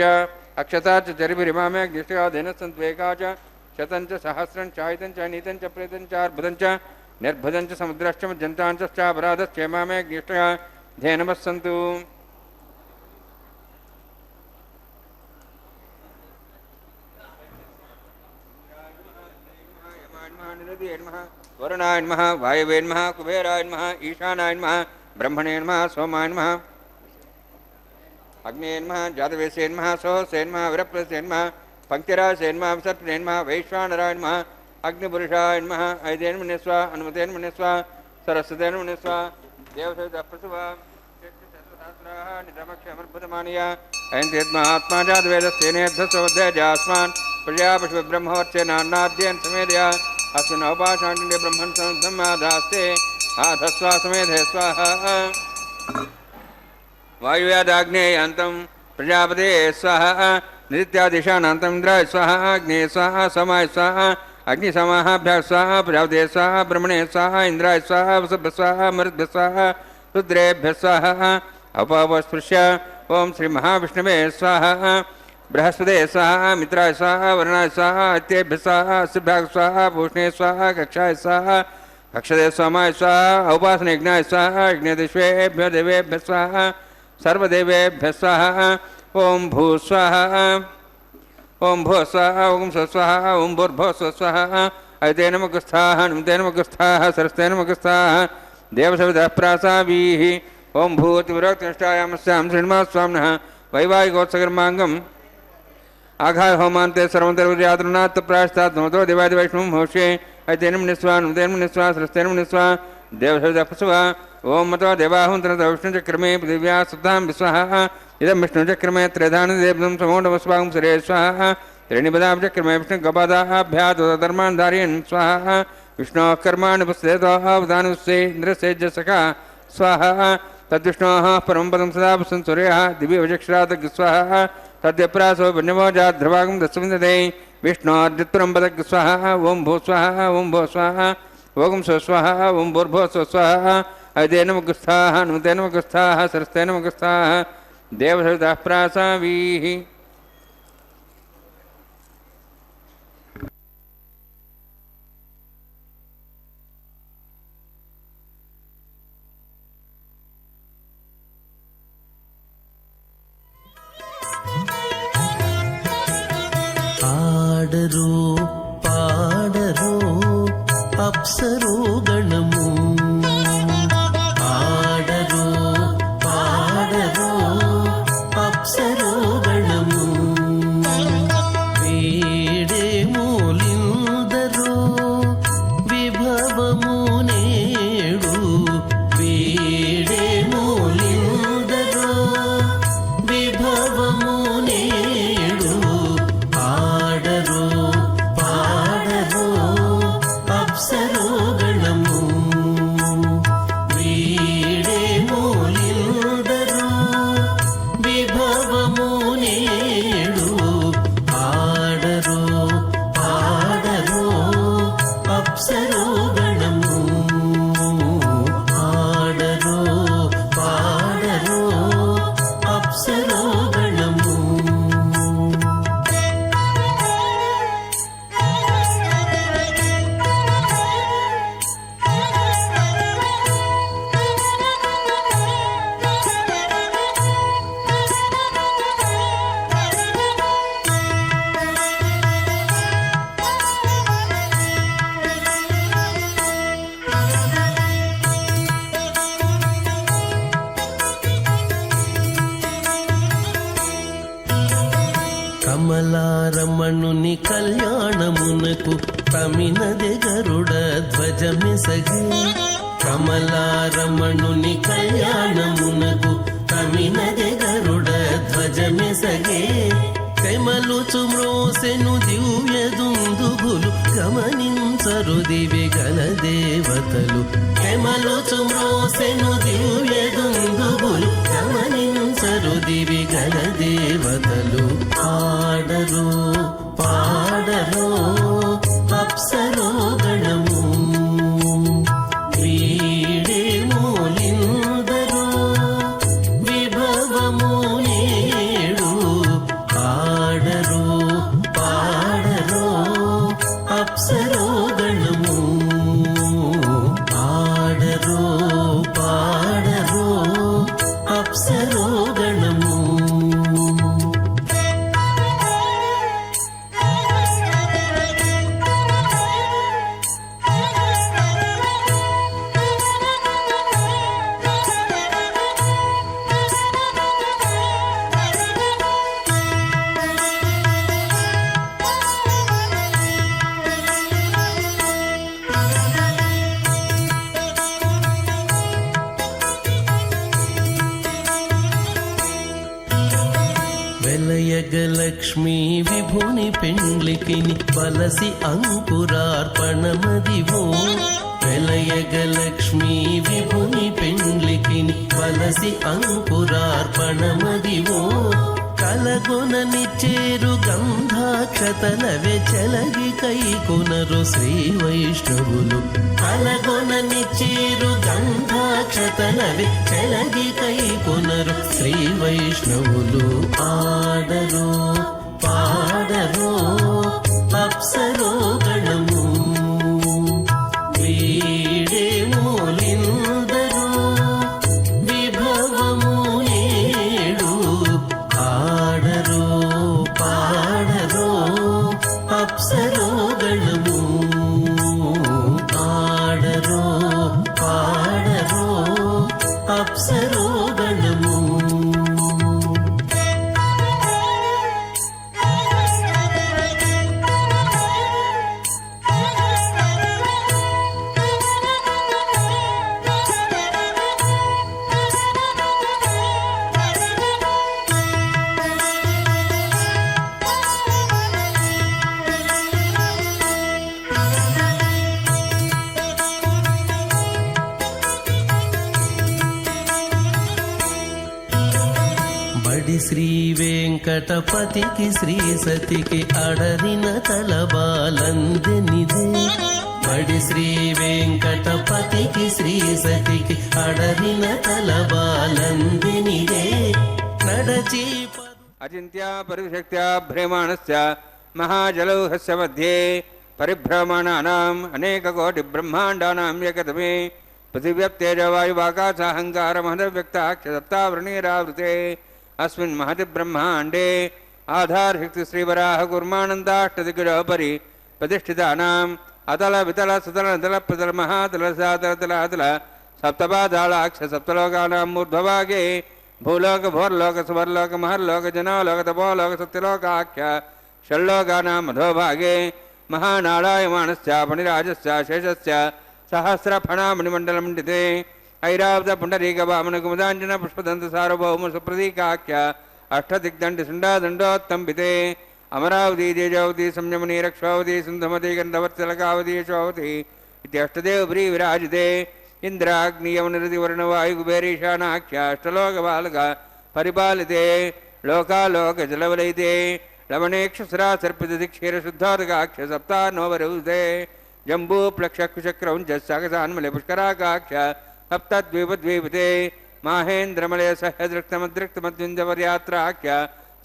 अक्षता च चरिभिरिमामे ज्येष्ठयाधेन सन्त्वेका च शतं च सहस्रं चाहितं च नीतं च प्रेतं च अर्बुदं च निर्भुदं च समुद्रश्च मज्जन्ताञ्चापराधश्चेमामे ज्येष्ठया धेनवः सन्तु वरुणाय नमः वायवे नमः कुबेराय नमः ईशानाय नमः ब्रह्मणे नमः सोमाय नमः अग्ने नमः जातवेशे नमः सोहसे नमः विरप्रसे नमः पंक्तिरासे नमः विसर्पणे नमः वैश्वानराय नमः अग्निपुरुषाय नमः ऐदेन मुनिस्वा अनुमतेन मुनिस्वा सरस्वतेन मुनिस्वा देवसवितप्रसुवा निरमक्षमर्भुतमानया ऐन्द्रियद्महात्मा जातवेदस्तेनेद्धस्वध्यास्मान् प्रजापशुब्रह्मवर्चेनान्नाद्येन समेदया अस्मिन् अवपाशाण्डे ब्रह्मन् संधमादास्ते आधस्वा समेधे स्वाहा वायुव्यादाग्नेयान्तं प्रजापते स्वाहा नित्यादिशानान्तं इन्द्राय स्वाहा अग्ने स्वाहा समाय स्वाहा अग्निसमाहाभ्यः स्वाहा प्रजापते स्वाहा ब्रह्मणे स्वाहा इन्द्राय स्वाहा वसुभ्यः स्वाहा मरुद्भ्यः स्वाहा रुद्रेभ्यः स्वाहा अपावस्पृश्य ओं श्री महाविष्णवे स्वाहा बृहस्पते स्वाहा मित्राय स्वाहा वरुणाय स्वाहा इत्येभ्यः स्वाहा अस्भ्यः स्वाहा पूष्णे स्वाहा कक्षाय स्वाहा कक्षदे सोमाय स्वाहा उपासनयज्ञाय स्वाहा यज्ञदिष्वेभ्यो देवेभ्यः स्वाहा सर्वदेवेभ्यः स्वाहा ओम भू स्वाहा ओम भो स्वाहा ओम स्वस्वाहा ओम भूर्भो स्वस्वाहा अयते नमः नमते नमः सरस्ते नमः देवसविदः प्रासावीः ओम भूतिविरक्तिनिष्ठायामस्यां श्रीनिमा स्वामिनः वैवाहिकोत्सकर्माङ्गम् आघाय होमान्ते सर्वन्तर्यातृनात् प्रायश्चात् नमतो देवादिवैष्णवं होष्ये अयतेन निस्वा नमतेन निस्वा सरस्तेन निस्वा देवसविदः प्रसवा ओम मतो देवाहुन्तरतो विष्णुचक्रमे पृथिव्या सुतां विस्वाहा इदं विष्णुचक्रमे त्रेधानदेवं समोढमस्वागं सरे स्वाहा त्रीणिपदाब्जक्रमे विष्णुगपादाभ्यात् धर्मान् धारयन् स्वाहा विष्णोः कर्माणि पुस्तेतोः अवधानुस्से इन्द्रसेज्जसखा स्वाहा तद्विष्णोः परमं पदं सदा पुष्पं सूर्यः दिव्यवचक्षरातग् स्वाहा तद्यप्रासो पुण्यमोजाध्रवागं दस्विन्दते विष्णोर्जित्परं पदग् स्वाहा ओं भू स्वाहा ओं भो स्वाहा ओं स्वस्वाहा ओं भूर्भो स्वस्वाहा अयते नमः नमते नमः सरस्ते नमः देवसविदः प्रासावीः ఆడరు పాడరు అప్సరు గణము ఆడరు పాడరు అప్సరు గణము వేడే మూలిందరు విభవము నేడు వేడే మూలిందరు విభవము నేడు ఆడరు పాడరు అప్సరు గణము వీడే మూలిందరు విభవము నేడు ఆడరు పాడరు అప్సరు గణము ఆడరు పాడరు అప్సరు గణము కమలారమణుని కళ్యాణమునకు తమినది గరుడ ధ్వజమిసగి కమలారమణుని కళ్యాణమునకు తమినది గరుడ ధ్వజమిసగే తెమలుచు మ్రోసెను దివ్య దుందుభులు గమనించరు దివి గల దేవతలు తెమలుచు మ్రోసెను దివ్య దుందుభులు గమనించరు దివి గల దేవతలు ఆడరు పాడరు అప్సరు గణము వీడే మూలిందరు విభవము నేడు ఆడరు పాడరు అప్సరు గణము ఆడరు పాడరు అప్సరు గణము వెలయగలక్ష్మీ విభుని పెండ్లికిని బలసి అంకురార్పణమదివో వెలయగలక్ష్మీ విభుని పెండ్లికిని బలసి అంకురార్పణమదివో కలగొనని చేరు గంధాక్షతలవే చెలగి కైకొనరు శ్రీ వైష్ణవులు కలగొనని చేరు గంధాక్షతలవే చెలగి కైకొనరు శ్రీ వైష్ణవులు ఆడరు వెంకటపతికి శ్రీ సతికి అడరిన తలబాలందెనిదే బడి శ్రీ వెంకటపతికి శ్రీ సతికి అడరిన తలబాలందెనిదే నడచి అచింత్య పరిశక్త్యా భ్రమాణస్య మహాజలౌహస్య మధ్యే పరిభ్రమణానాం అనేకకోటి బ్రహ్మాండానాం ఏకతమే పృథివ్యప్తేజవాయువాకాశహంకారమహదవ్యక్తాక్షసప్తావృణీరావృతే అస్మిన్ మహతి బ్రహ్మాండే ఆధారశక్తి శ్రీవరాహ కూర్మానందాష్టదిగ్గజోపరి ప్రతిష్ఠితానాం అతల వితల సుతల నతల ప్రతల మహాతల సాతల తలాతల సప్తపాదాళాక్ష సప్తలోకానాం ఊర్ధ్వభాగే భూలోక భోర్లోక సువర్లోక మహర్లోక జనోలోక తపోలోక సత్యలోకాఖ్య షల్లోకానాం అధోభాగే మహానారాయమాణస్య ఫణిరాజస్య శేషస్య సహస్రఫణామణిమండలమండితే ఐరావత పుండరీక వామన కుముదాంజన పుష్పదంత సార్వభౌమ సుప్రతీకాఖ్య అష్టదిగ్దండి సుండాదండోత్తంబితే అమరావతి తేజావతి సంయమని రక్షావతి సింధమతి గంధవత్సలకావతి యశోవతి ఇది అష్టదేవపురీ విరాజితే ఇంద్రాగ్నియమనిరతి వరుణవాయుకుబేరీశానాఖ్య అష్టలోకబాలక పరిపాలితే లోకాలోక జలవలైతే లవణేక్షుసరా సర్పిత క్షీరశుద్ధోదకాక్ష సప్తానోవరౌతే జంబూ ప్లక్షకుచక్రౌంచ సాగసాన్మలే పుష్కరాకాక్ష సప్తద్వీపద్వీపితే మాహేంద్రమలయ సహ్యదృక్తమదృక్తమద్విందవర్యాత్రాఖ్య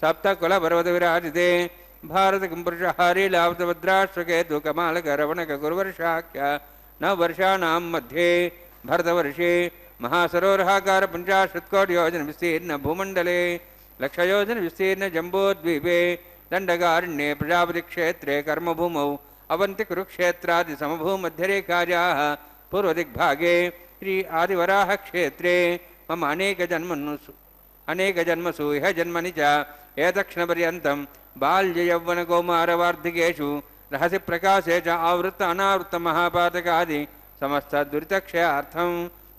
సప్తకుల పర్వత విరాజితే భారత కింపురుషహారీ లావతభద్రాశ్వకేతు కమాలక రవణక గురువర్షాఖ్య నవవర్షాణాం మధ్యే భరతవర్షే మహాసరోరహాకార పంచాశత్కోటియోజన విస్తీర్ణ భూమండలే లక్షయోజన విస్తీర్ణ జంబోద్వీపే దండకారణ్యే ప్రజాపతి క్షేత్రే కర్మభూమౌ అవంతి కురుక్షేత్రాది సమభూమధ్యరేఖాయాః పూర్వదిగ్భాగే శ్రీ ఆదివరాహ క్షేత్రే మమ అనేక జన్మసు ఇహ జన్మని చ ఏతక్షణపర్యంతం బాల్యయౌవనకౌమారవార్ధికేషు రహసి ప్రకాశే చ ఆవృత్త అనావృత్త మహాపాతకాది సమస్త దురితక్షయార్థం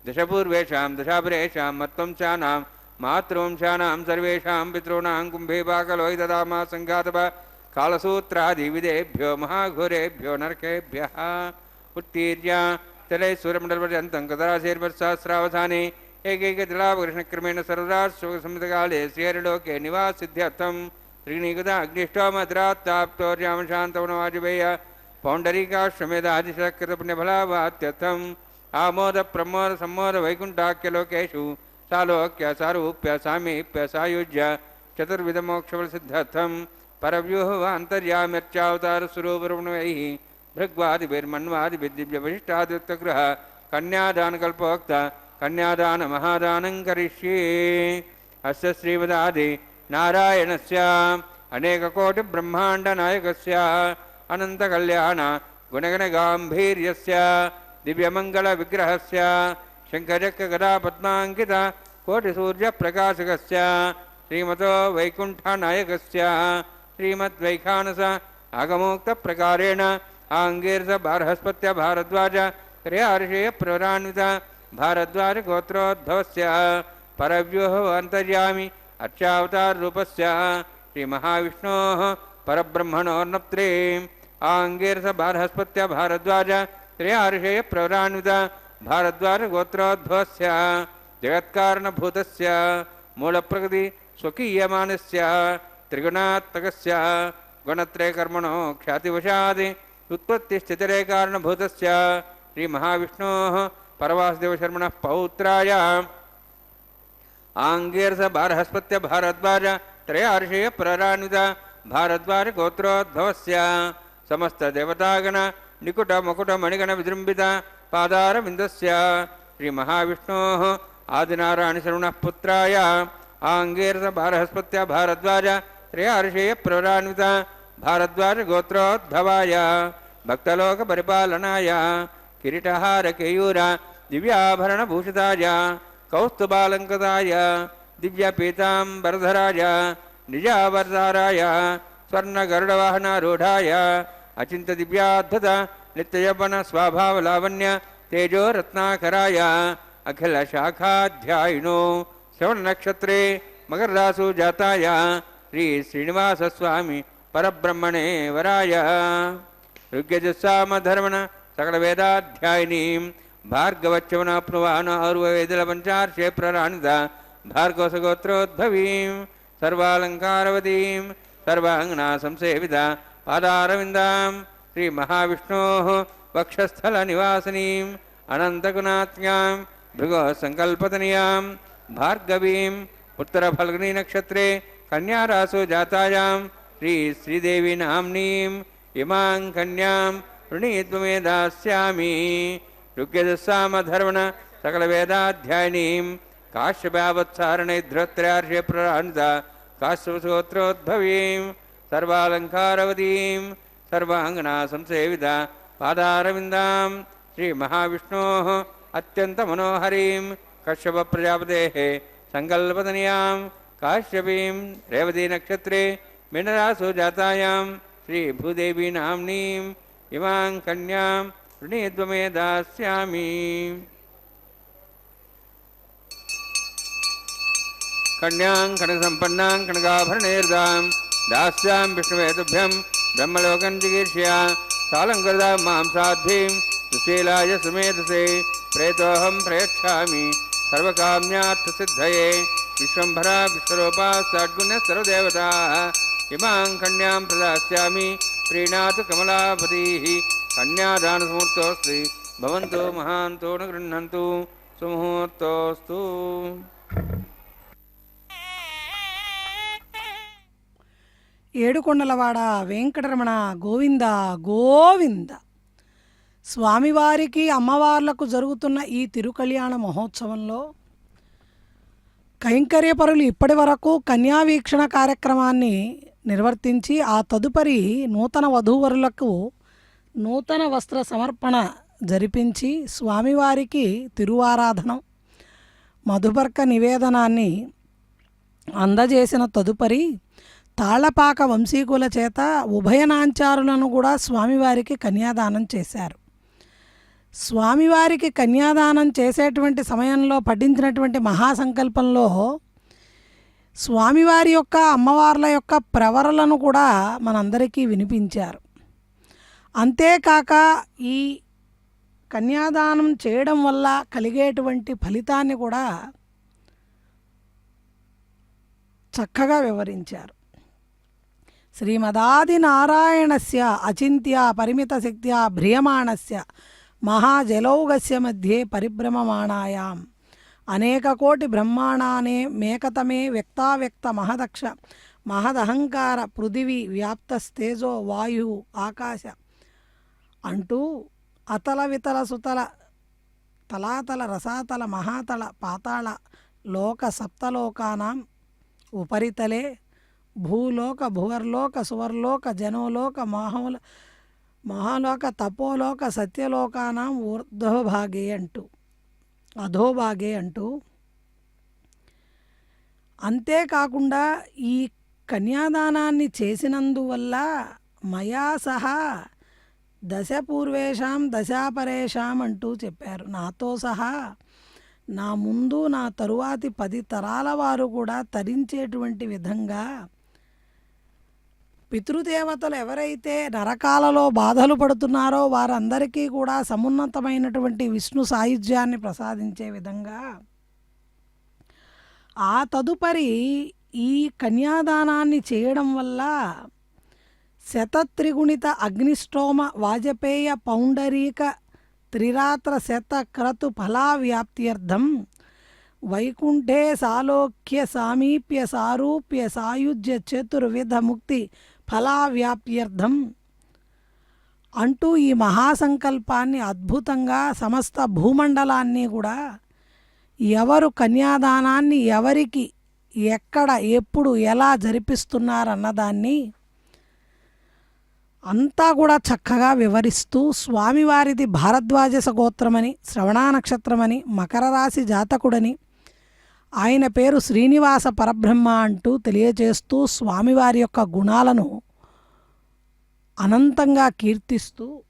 దశపూర్వేషాం దశాపరేషాం మత్వంశానాం మాతృవంశానాం సర్వేషాం పితॄణాం కుంభీపాకలోయ్ దదామా సంఘాతప కాలసూత్రాది విదేభ్యో మహాఘోరేభ్యో నరకేభ్యః ఉత్తీర్య తలైశ్వరమండలపర్యంతం కదరాశీర్వర్సహస్రావధానే ఏకైకతిలాపకృష్ణక్రమేణ సర్వరాశోకసంహితకాలే శ్రీహరిలోకే నివాసిద్ధ్యర్థం త్రిణీకృత అగ్నిష్టోమద్రాత్తాప్తోర్యామశాంతవనవాజపేయ పౌండరీకాశ్వమేధాదిశకృతపుణ్యఫలావాత్యర్థం ఆమోద ప్రమోద సమ్మోద వైకుంఠాఖ్యలోకేషు సాలోక్య సారూప్య సామీప్య సాయుజ్య చతుర్విధమోక్షఫలసిద్ధ్యర్థం పరవ్యూహ అంతర్యామ్యర్చావతారస్వరూపరుణవైః భృగ్వాదిభిర్మన్వాదిభిర్దివ్యవశిష్టాదిత్యగృహ కన్యాదానకల్పోక్త కన్యాదాన మహాదానం కరిష్యే అస్య శ్రీమదాది నారాయణస్య అనేకకోటి బ్రహ్మాండ నాయకస్య అనంత కళ్యాణ గుణగణ గాంభీర్యస్య దివ్యమంగళ విగ్రహస్య శంఖచక్ర గదా పద్మాంకిత కోటి సూర్య ప్రకాశకస్య శ్రీమతో వైకుంఠ నాయకస్య శ్రీమద్వైఖానస ఆగమోక్త ప్రకారేణ ఆంగీర్స బార్హస్పత్య భారద్వాజ శ్రేయార్షేయ ప్రవరాన్విత భారద్వాజ గోత్రోద్భవస్య పరవ్యూహ అంతర్యామి అర్చావతార రూపస్య శ్రీ మహావిష్ణోః పరబ్రహ్మణోర్నప్త్రే ఆంగీర్స బార్హస్పత్య భారద్వాజ శ్రేయార్షేయ ప్రవరాన్విత భారద్వాజ గోత్రోద్భవస్య జగత్కారణభూతస్య మూలప్రకృతి స్వకీయమానస్య త్రిగుణాత్మకస్య గుణత్రయ కర్మణో ఖ్యాతివశాది ఉత్పత్తిస్థితిరే కారణభూతస్య శ్రీ మహావిష్ణోః పరవాసుదేవశర్మణః పౌత్రాయ ఆంగీర్స బార్హస్పత్య భారద్వాజ త్రయార్షేయ ప్రరాన్విత భారద్వాజ గోత్రోద్భవస్య సమస్త దేవతాగణ నికుట ముకుట మణిగణ విజృంభిత పాదారవిందస్య శ్రీ మహావిష్ణోః ఆదినారాయణ శర్మణః పుత్రాయ ఆంగీర్స బార్హస్పత్య భారద్వాజ త్రయార్షేయ ప్రరాన్విత భారద్వాజ గోత్రోద్భవాయ భక్తలోక పరిపాలనాయ కిరీటహార కేయూర దివ్యాభరణ భూషితాయ కౌస్తుభాలంకృతాయ దివ్యపీతాంబరధరాయ నిజావర్ధారాయ స్వర్ణగరుడవాహనారూఢాయ అచింత దివ్యాద్భుత నిత్యయవన స్వభావలావణ్య తేజోరత్నాకరాయ అఖిల శాఖాధ్యాయినో శ్రవణ నక్షత్రే మకరరాసు జాతాయ శ్రీ శ్రీనివాసస్వామి పరబ్రహ్మణే వరాయ ఋగ్యజస్సామధర్మణ సకల వేదాధ్యాయినీం భార్గవచ్చవనాప్నువాన ఆరువేదుల పంచార్షే ప్రరాణిత భార్గవసగోత్రోద్భవీం సర్వాలంకారవతీం సర్వాంగనా సంసేవిత పాదారవిందాం శ్రీమహావిష్ణోः వక్షస్థలనివాసినీం అనంతగుణాత్మ్యాం భృగో సంకల్పతనయాం భార్గవీం ఉత్తరఫల్గుని నక్షత్రే కన్యారాశో జాతాయాం శ్రీదేవి నామ్నీం ఇమాం కన్యాం వృణీత్వమే దాస్యామి. ఋగ్యజస్సామధర్వణ సకలవేదాధ్యాయినీం కాశ్యపావత్సారణైధ్రోత్ర్యార్షే ప్రరాణిత కాశ్యపసోత్రోద్భవీం సర్వాలంకారవతీం సర్వాంగనా సంసేవిత పాదారవిందాం శ్రీమహావిష్ణోः అత్యంతమనోహరీం కశ్యప ప్రజాపతేः సంకల్పతనయాం కాశ్యపీం రేవతీ నక్షత్రే మీనరాశో జాతాయాం శ్రీభూదేవీ నామ్నీం ఇమాం కన్యాం వృణీత్వమే దాస్యామి. కన్యాం కనకసంపన్నాం కనకాభరణైర్దాం దాస్యాం విష్ణువేతుభ్యం బ్రహ్మలోకం జిగీర్ష్యా సాలంకృతాం మాం సాధ్వీం సుశీలాయ సుమేధసే ప్రేతోహం ప్రయచ్ఛామి సర్వకామ్యార్థసిద్ధయే. విశ్వంభరా విశ్వరూపా షడ్గుణ సర్వదేవతాః ఇమాం కన్యాం ప్రదాస్యామి ప్రీణాతు కమలాపతిః. కన్యాదానముహూర్తోऽస్తి భవంతో మహాంతో న గృహ్ణन्तు సుముహూర్తోస్తు. ఏడుకొండలవాడ వెంకటరమణ గోవింద గోవింద. స్వామివారికి అమ్మవార్లకు జరుగుతున్న ఈ తిరుకళ్యాణ మహోత్సవంలో కైంకర్యపరులు ఇప్పటి వరకు కన్యావీక్షణ కార్యక్రమాన్ని నిర్వర్తించి ఆ తదుపరి నూతన వధూవరులకు నూతన వస్త్ర సమర్పణ జరిపించి స్వామివారికి తిరువారాధనం మధుపర్క నివేదనాన్ని అందజేసిన తదుపరి తాళ్లపాక వంశీకుల చేత ఉభయనాంచారులను కూడా స్వామివారికి కన్యాదానం చేశారు. స్వామివారికి కన్యాదానం చేసేటువంటి సమయంలో పఠించినటువంటి మహాసంకల్పంలో స్వామివారి యొక్క అమ్మవార్ల యొక్క ప్రవరలను కూడా మనందరికీ వినిపించారు. అంతేకాక ఈ కన్యాదానం చేయడం వల్ల కలిగేటువంటి ఫలితాన్ని కూడా చక్కగా వివరించారు. శ్రీమదాది నారాయణస్య అచింత్య పరిమిత శక్త్యా భ్రియమాణస్య మహాజలౌగస్య మధ్యే పరిభ్రమమాణాయాం అనేక కోటి బ్రహ్మాండానే మేకతమే వ్యక్తావ్యక్త మహదక్ష మహదహంకార పృథివీ వ్యాప్తస్తేజో వాయు ఆకాశ అంటూ అతల వితల సుతల తలాతల రసాతల మహాతల పాతాళ లోక సప్తలోకానాం ఉపరితలే భూలోక భువర్లోక సువర్లోక జనోలోక మహాలోక తపోలోక సత్యలోకానాం ఊర్ధ్వభాగే అంటూ అధోభాగే అంటూ అంతేకాకుండా ఈ కన్యాదానాన్ని చేసినందువల్ల మయా సహా దశ పూర్వేషాం దశాపరేషాం అంటూ చెప్పారు. నాతో సహా నా ముందు నా తరువాతి 10 తరాల వారు కూడా తరించేటువంటి విధంగా పితృదేవతలు ఎవరైతే నరకాలలో బాధలు పడుతున్నారో వారందరికీ కూడా సమున్నతమైనటువంటి విష్ణు సాయుధ్యాన్ని ప్రసాదించే విధంగా ఆ తదుపరి ఈ కన్యాదానాన్ని చేయడం వల్ల శతత్రిగుణిత అగ్నిష్టోమ వాజపేయ పౌండరీక త్రిరాత్ర శతక్రతు ఫలావ్యాప్త్యర్థం వైకుంఠే సాలోక్య సామీప్య సారూప్య సాయుజ్య చతుర్విధ ముక్తి ఫలావ్యాప్త్యర్థం అంటూ ఈ మహాసంకల్పాన్ని అద్భుతంగా సమస్త భూమండలాన్ని కూడా ఎవరు కన్యాదానాన్ని ఎవరికి ఎక్కడ ఎప్పుడు ఎలా జరిపిస్తున్నారన్నదాన్ని అంతా కూడా చక్కగా వివరిస్తూ స్వామివారిది భారద్వాజ గోత్రమని శ్రవణా నక్షత్రమని మకర రాశి జాతకుడని ఆయన పేరు శ్రీనివాస పరబ్రహ్మ అంటూ తెలియజేస్తూ స్వామివారి యొక్క గుణాలను అనంతంగా కీర్తిస్తూ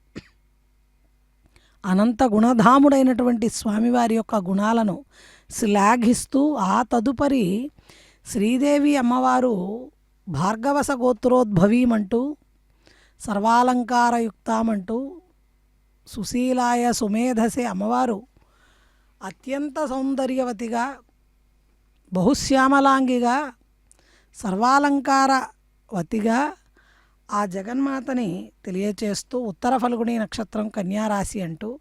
అనంత గుణధాముడైనటువంటి స్వామివారి యొక్క గుణాలను శ్లాఘిస్తూ ఆ తదుపరి శ్రీదేవి అమ్మవారు భార్గవస గోత్రోద్భవీమంటూ సర్వాలంకారయుక్తామంటూ సుశీలాయ సుమేధసే అమ్మవారు అత్యంత సౌందర్యవతిగా బహుశ్యామలాంగిగా సర్వాలంకారవతిగా ఆ జగన్మాతని తెలియచేస్తూ ఉత్తర ఫల్గుణి నక్షత్రం కన్యారాశి అంటూ,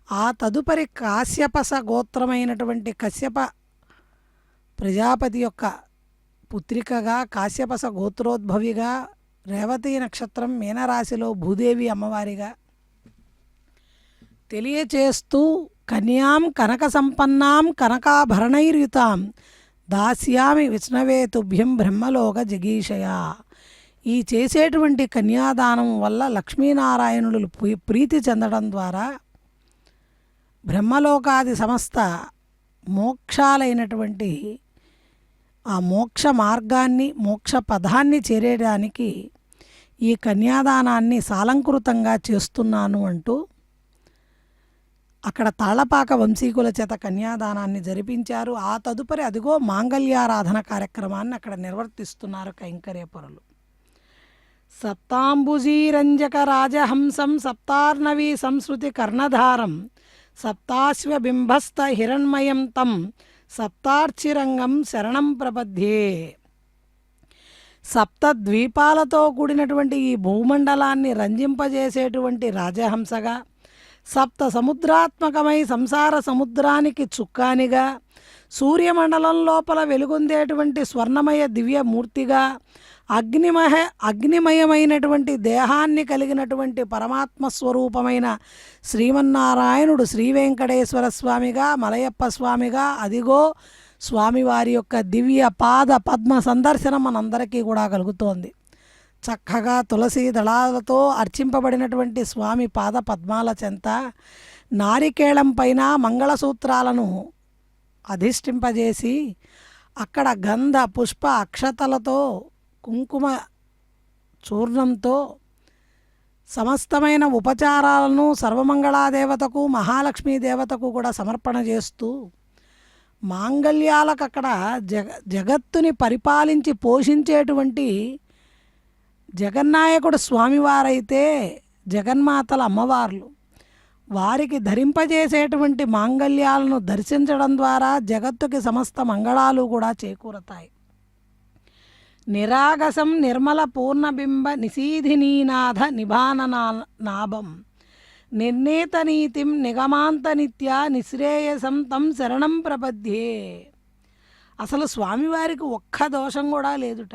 ఆ తదుపరి కాశ్యపస గోత్రమైనటువంటి కశ్యప ప్రజాపతి యొక్క పుత్రికగా కాశ్యపస గోత్రోద్భవిగా రేవతి నక్షత్రం మీనరాశిలో భూదేవి అమ్మవారిగా తెలియచేస్తూ కన్యాం కనక సంపన్నాం కనకాభరణైర్యుతాం దాస్యామి విష్ణవే తుభ్యం బ్రహ్మలోక జగీషయ. ఈ చేసేటువంటి కన్యాదానం వల్ల లక్ష్మీనారాయణులు ప్రీతి చెందడం ద్వారా బ్రహ్మలోకాది సమస్త మోక్షాలైనటువంటి ఆ మోక్ష మార్గాన్ని మోక్ష పదాన్ని చేరేయడానికి ఈ కన్యాదానాన్ని సాలంకృతంగా చేస్తున్నాను అంటూ అక్కడ తాళపాక వంశీకుల చేత కన్యాదానాన్ని జరిపించారు. ఆ తదుపరి అదిగో మాంగళ్యారాధన కార్యక్రమాన్ని అక్కడ నిర్వర్తిస్తున్నారు కైంకర్యపరులు. సప్తాంబుజీరంజక రాజహంసం సప్తార్ణవీ సంస్కృతి కర్ణధారం సప్తాశ్వబింబస్థ హిరణ్మయం తం సప్తార్చిరంగం శరణం ప్రపద్యే. సప్తద్వీపాలతో కూడినటువంటి ఈ భూమండలాన్ని రంజింపజేసేటువంటి రాజహంసగా, సప్త సముద్రాత్మకమై సంసార సముద్రానికి చుక్కానిగా, సూర్యమండలం లోపల వెలుగొందేటువంటి స్వర్ణమయ దివ్యమూర్తిగా, అగ్నిమయమైనటువంటి దేహాన్ని కలిగినటువంటి పరమాత్మ స్వరూపమైన శ్రీమన్నారాయణుడు శ్రీ వెంకటేశ్వర స్వామిగా, మలయప్ప స్వామిగా, అదిగో స్వామివారి యొక్క దివ్య పాద పద్మ సందర్శనం మనందరికీ కూడా కలుగుతోంది. చక్కగా తులసి దళాలతో అర్చింపబడినటువంటి స్వామి పాద పద్మాల చెంత నారికేళం పైన మంగళసూత్రాలను అధిష్ఠింపజేసి అక్కడ గంధ పుష్ప అక్షతలతో కుంకుమ చూర్ణంతో సమస్తమైన ఉపచారాలను సర్వమంగళాదేవతకు మహాలక్ష్మీ దేవతకు కూడా సమర్పణ చేస్తూ మాంగళ్యాలకు అక్కడ జగత్తుని పరిపాలించి పోషించేటువంటి జగన్నాయకుడు స్వామివారైతే జగన్మాతల అమ్మవార్లు వారికి ధరింపజేసేటువంటి మాంగళ్యాలను దర్శించడం ద్వారా జగత్తుకి సమస్త మంగళాలు కూడా చేకూరతాయి. నిరాగసం నిర్మల పూర్ణబింబ నిశీధినీనాథ నిభాననాభం నిర్ణీత నీతిం నిగమాంత నిత్య నిశ్రేయసం తం శరణం ప్రపద్యే. అసలు స్వామివారికి ఒక్క దోషం కూడా లేదుట.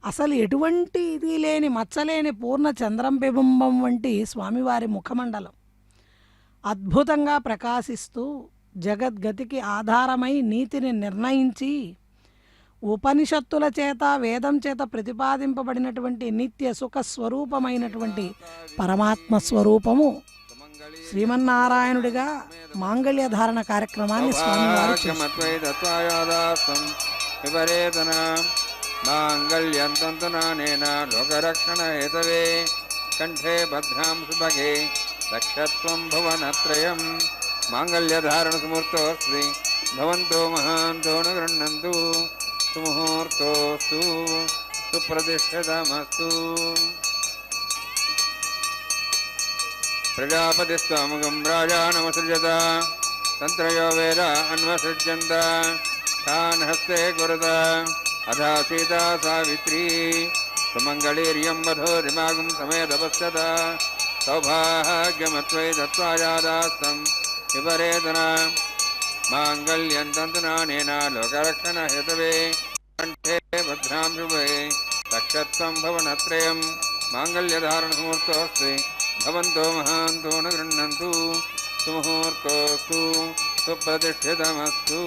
అసలు ఎటువంటి ఇది లేని మచ్చలేని పూర్ణ చంద్రంబింబం వంటి స్వామివారి ముఖమండలం అద్భుతంగా ప్రకాశిస్తూ జగద్గతికి ఆధారమై నీతిని నిర్ణయించి ఉపనిషత్తుల చేత వేదం చేత ప్రతిపాదింపబడినటువంటి నిత్య సుఖ స్వరూపమైనటువంటి పరమాత్మ స్వరూపము శ్రీమన్నారాయణుడిగా మాంగళ్య ధారణ కార్యక్రమాన్ని స్వామివారు మాంగళ్యంతంతునానేన లోకరక్షణ హేతవే కంఠే భద్రాం సుభగే రక్షత్వం భువనత్రయం మాంగళ్యధారణ సుమూర్తోస్తి భవంతో మహాంతో న గృహ్ణంతు సుముహూర్తోస్తు సుప్రతిష్ఠితమస్తు. ప్రజాపతిస్వాముగం రాజానమసృజత తంత్రయో వేద అన్వసృజ్యంత తాన్ హస్తే కురుత అథా సీతా సావిత్రీ సుమంగళీర్యం వధూరిమాగం సమేతపశ్యత సౌభాగ్యమత్వై దత్వాయాదాస్తం విపరేతన మాంగళ్యం తంతునానేన లోకరక్షణ హేతవే కంఠే భద్రాం శుభే రక్షత్వం భవనత్రయం మాంగళ్యధారణ ముహూర్తోస్తి భవంతో మహాంతో న గృహ్ణంతు సుముహూర్తోస్తు సుప్రతిష్ఠితమస్తు.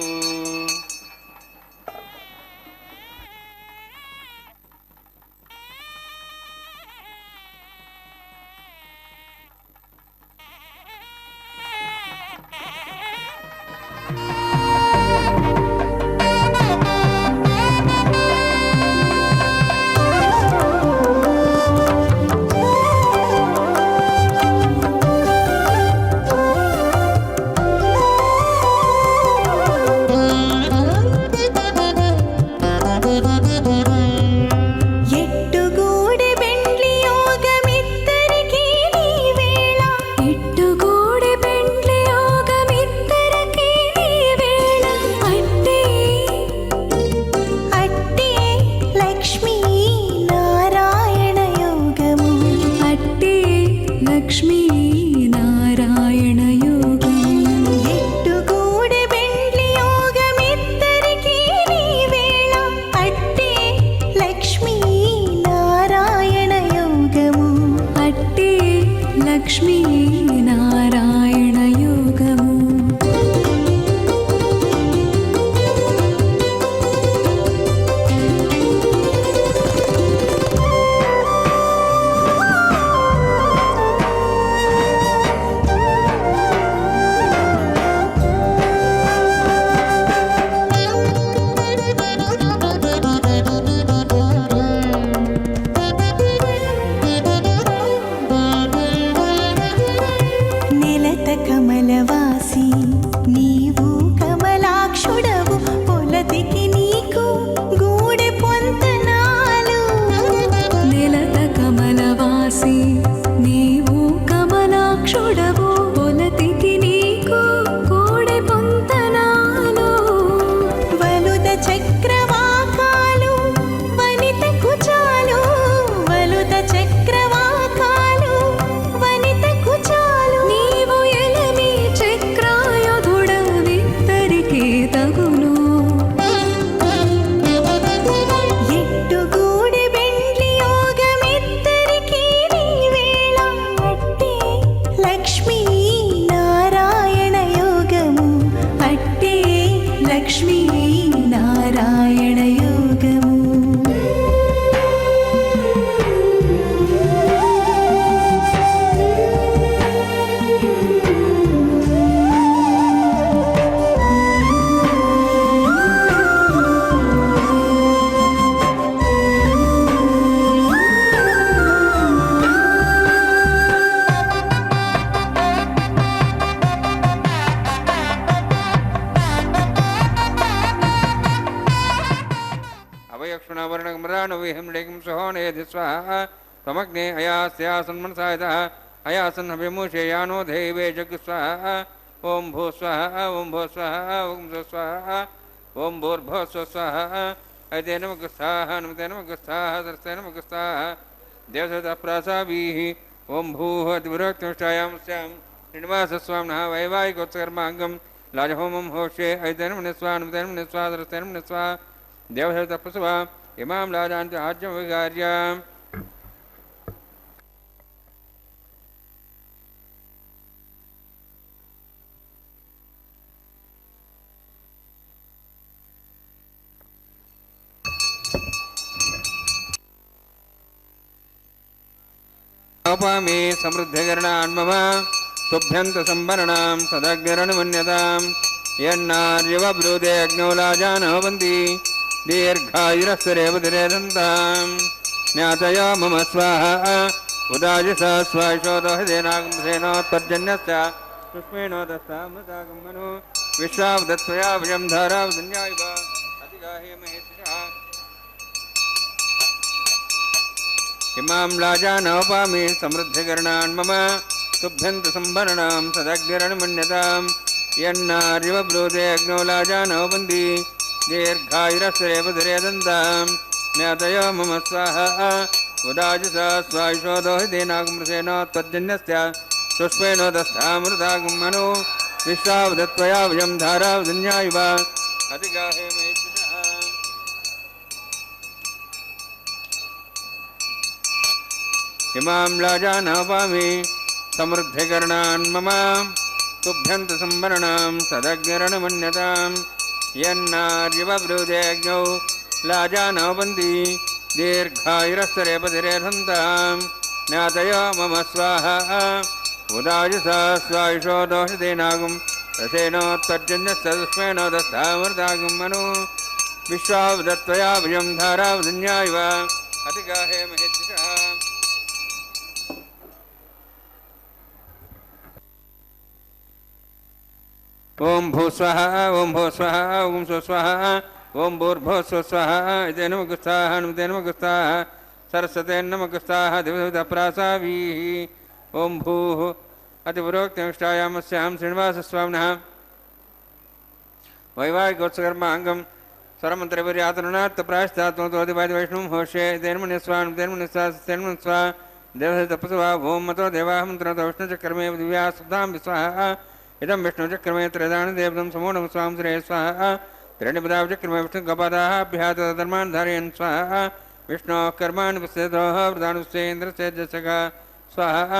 లక్ష్మీనారాయణ యోగము నెలత కమలవాసి నీవు కమలాక్షుడవు పొలతికి నీకు గూడె పొంతనాలు నెలత కమలవాసి నీవు కమలాక్షుడవు పొలతికి నీకు గూడె పొంతనాలు వలుద చక్రవాకాలు వనిత కుచాలు వలుద చక్రవాకాలు వనిత కుచాలు నీవు ఎలమి చక్రాయుధుడవిద్దరికీ తగును ఎట్టుగూడి బెండ్లి యోగమిద్దరికీ నీవేళ అట్టే లక్ష్మీ నారాయణ యోగము అట్టే లక్ష్మీ నారాయణ యోగము అభయక్షుణవర్ణమృణవిహిం సహోనేది స్వాహ త్వమగ్నే అయాస్యాసన్ మనసాయతః అయాసన్ అభిమూషేయానో దైవే జగ్ స్వాహ ఓం భూ స్వాహ ఓం భూ స్వాహ ఓం భూ స్వాహ ఓం భూర్భువ స్వాహ ఐతే నమః స్వాహ నమతే నమః స్వాహ సరస్తే నమః స్వాహ దేవసత ప్రాసావీః ఓం భూః అతివిరక్తమిష్టాయాం స్యాం శ్రీనివాసస్వామినः వైవాహికోత్సకర్మాంగం లాజహోమం హోష్యే ఐతే నమః స్వాహ నమతే నమః స్వాహ సరస్తే నమః స్వాహ దేవసత ప్రసవ ఇమాం లాజాంతి ఆజ్యం విగార్య మే సమృద్ధికరణాన్మమ తుభ్యంత సంవరణాం సదగ్నిరణమన్యతాం యన్నార్యవబ్రూదే అగ్నౌ లాజానవంతి దీర్ఘాయురస్వరేవతిరేదంతాం జ్ఞాతయో మమ స్వాహ ఉదాజిస స్వాశోదోహదేనాగంసేనోత్పర్జన్యస్య పుష్పేణో దస్తామృతాగమను విశ్వావదత్వయా భయం ధారావధన్యాయివ అతిగాహే మహేశ్వరः ఇమాం లాజానోపామి సమృద్ధికరణాన్ మమ తుభ్యంత సంభరణాం సదగ్నిరణమన్యతాం యన్నార్యవబ్రూదే అగ్నౌ లాజానవంతి దీర్ఘాయురస్వరేవతిరేదంతాం జ్ఞాతయో మమ స్వాహ ఉదాజిస స్వాశోదోహదేనాగంసేనోత్పర్జన్యస్య పుష్పేణో దస్తామృతాగమను విశ్వావదత్వయా భయం ధారావధన్యాయివ అతిగాహే మహేశ్వరः ఇమాం లాజానపామి సమృద్ధికరణాన్ మమ తుభ్యంత సంవరణాం సదగ్నిరణమన్యతాం యన్నార్యవబ్రూదే అగ్నౌ లాజానవంతి దీర్ఘాయురస్వరేపతిరేధంతాం జ్ఞాతయో మమ స్వాహ ఉదాజిస స్వాయుషోదోషదేనాగం రసేనోత్పర్జన్యస్య దుష్మేణో దస్తామృతాగమను విశ్వావదత్వయా భయం ధారావధన్యాయివ అతిగాహే మహేశ్వరः ఓం భూస్వః ఓం భూస్వః ఓం స్వస్వః ఓం భూర్భువః స్వస్వః ఇదే నమః స్వాహ నమతే నమః స్వాహ సరస్వతే నమః స్వాహ దేవసత ప్రాసావీః ఓం భూః అతిపురోక్తమిష్టాయామస్యాం శ్రీనివాసస్వామినः వైవాహికోత్సకర్మాంగం స్వరమంత్రవిర్యాతరుణాత్ ప్రాయశ్చాత్మతోదివాది వైష్ణవం హోష్యే తేన్మనిస్వాన్ తేన్మనిస్వా దేవసత తపస్వా ఓం మతో దేవాహమంత్రతో విష్ణుచక్రమే దివ్యా సుధాం విస్వాహ ఇదం విష్ణుచక్రమే త్రిదాని దేవతం సమూఢం స్వాం శ్రే స్వాహ త్రణిపదాచక్రమే విష్ణుగపాదాభ్యాతధర్మాన్ ధారయన్ స్వాహ విష్ణోః కర్మాణి పశ్యతోః ప్రధానస్యేంద్రస్యేజసగా స్వాహ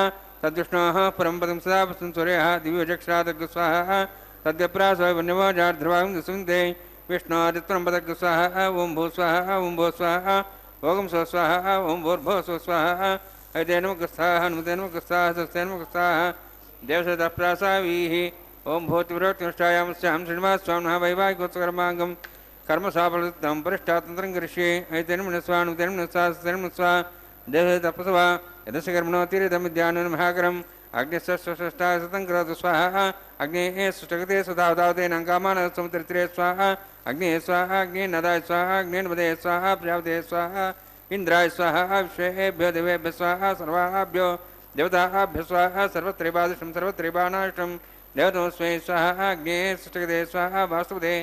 तद्विष्णोः परं पदं सदा वसन् सूर्यः दिव्यचक्षुरादग्स्वाहा तद्यप्रासवन्यवाजार्ध्रवां सुन्दे विष्णोरित्रं पदग्स्वाहा ॐ भू स्वाहा ॐ भो स्वाहा ओम स्व स्वाहा ओम भूर्भो स्व स्वाहा हृदय नमगस्ताः हनुमते नमगस्ताः सस्ते नमगस्ताः देवसदप्रासावीः ओम भूतिवृत्तिष्ठायां स्यां श्रीनिवास स्वामिनः वैवाहिकोत्सकर्माङ्गं कर्मसाफलतं परिष्ठातन्त्रं करिष्ये हृदय नमस्वा हनुमते नमस्वा सस्ते नमस्वा देवसदप्सवा यदस्य कर्मणोतिरिदमिद्यानं महाकरम् अग्निस्वष्टाय सतं करोतु स्वाहा अग्नेः सुष्टगते सुधावदावते नङ्कामानः समुद्रतिरे स्वाहा अग्ने स्वाहा अग्ने नदाय स्वाहा अग्ने नमदे स्वाहा प्रजापते स्वाहा इंद्राय स्वाहा विश्वेभ्यो देवेभ्य स्वाहा सर्वाभ्यो देवताभ्य स्वाहा सर्वत्रैवादशं सर्वत्रैवानाष्टं देवतमस्मै स्वाहा अग्ने सुष्टगते स्वाहा वास्तुपदे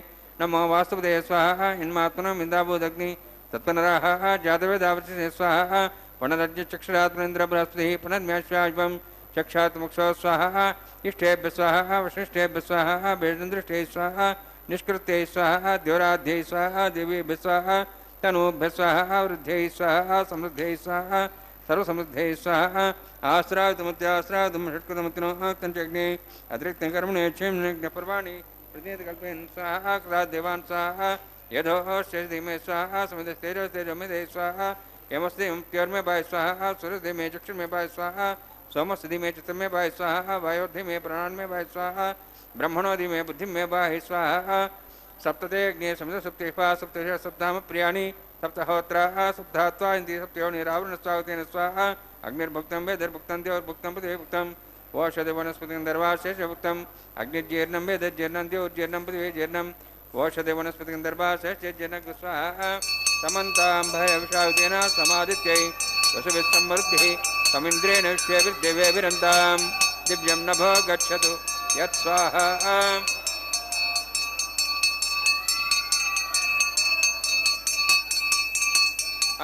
नमो वास्तुपदे स्वाहा इन्मात्मनं इन्दाभूदग्नि तत्पनराः जातवेदावचिते स्वाहा पुनरज्यचक्षुरात्मनेन्द्र बृहस्पतिः पुनर्म्याश्वायुवं चक्षात्मुक्षो स्वाहा इष्टेभ्य स्वाहा वशिष्ठेभ्य स्वाहा वेदन्द्रष्टे स्वाहा निष्कृत्यै स्वाहा द्योराध्यै स्वाहा देवीभ्य स्वाहा तनूभ्य स्वाहा वृद्ध्यै स्वाहा समृद्ध्यै स्वाहा सर्वसमृद्ध्यै स्वाहा आश्रावतमुत्याश्रावतं षट्कृतमुत्तिनो तञ्चग्ने अतिरिक्तं कर्मणे क्षेमपर्वाणि प्रतिनिधिकल्पयन् स्वाहा कृतात् देवान् स्वाहा यथोश्चैमे स्वाहा समिधस्तेजस्तेजमेधे स्वाहा यमस्ते त्योर्मे बाय स्वाहा सूर्यदे मे चक्षुर्मे बाय स्वाहा सोमस्ति मे चित्तमे बाय स्वाहा वायोर्धि मे प्राणमे बाय स्वाहा ब्रह्मणोदि मे बुद्धि मे बाहि स्वाहा सप्तते अग्ने समित सप्तेपा सप्तश सप्ताम प्रियाणि सप्तहोत्रा सप्तात्वा इंद्रिय सप्तयोनिरावरण स्वागतेन स्वाहा अग्निर्भुक्तं वेदर्भुक्तं देवर्भुक्तं पृथिवीभुक्तं ओषधि वनस्पतिं दर्भाशेषभुक्तं अग्निर्जीर्णं वेदज्जीर्णं देवज्जीर्णं पृथिवीजीर्णं ओषधि वनस्पतिं दर्भाशेषज्जीर्णं स्वाहा समन्तां भयविषावतेन समादित्यै वसुभिः समृद्धिः समिन्द्रेण विश्वेभिर्देवेभिरन्तां दिव्यं नभो गच्छतु यत्स्वाहा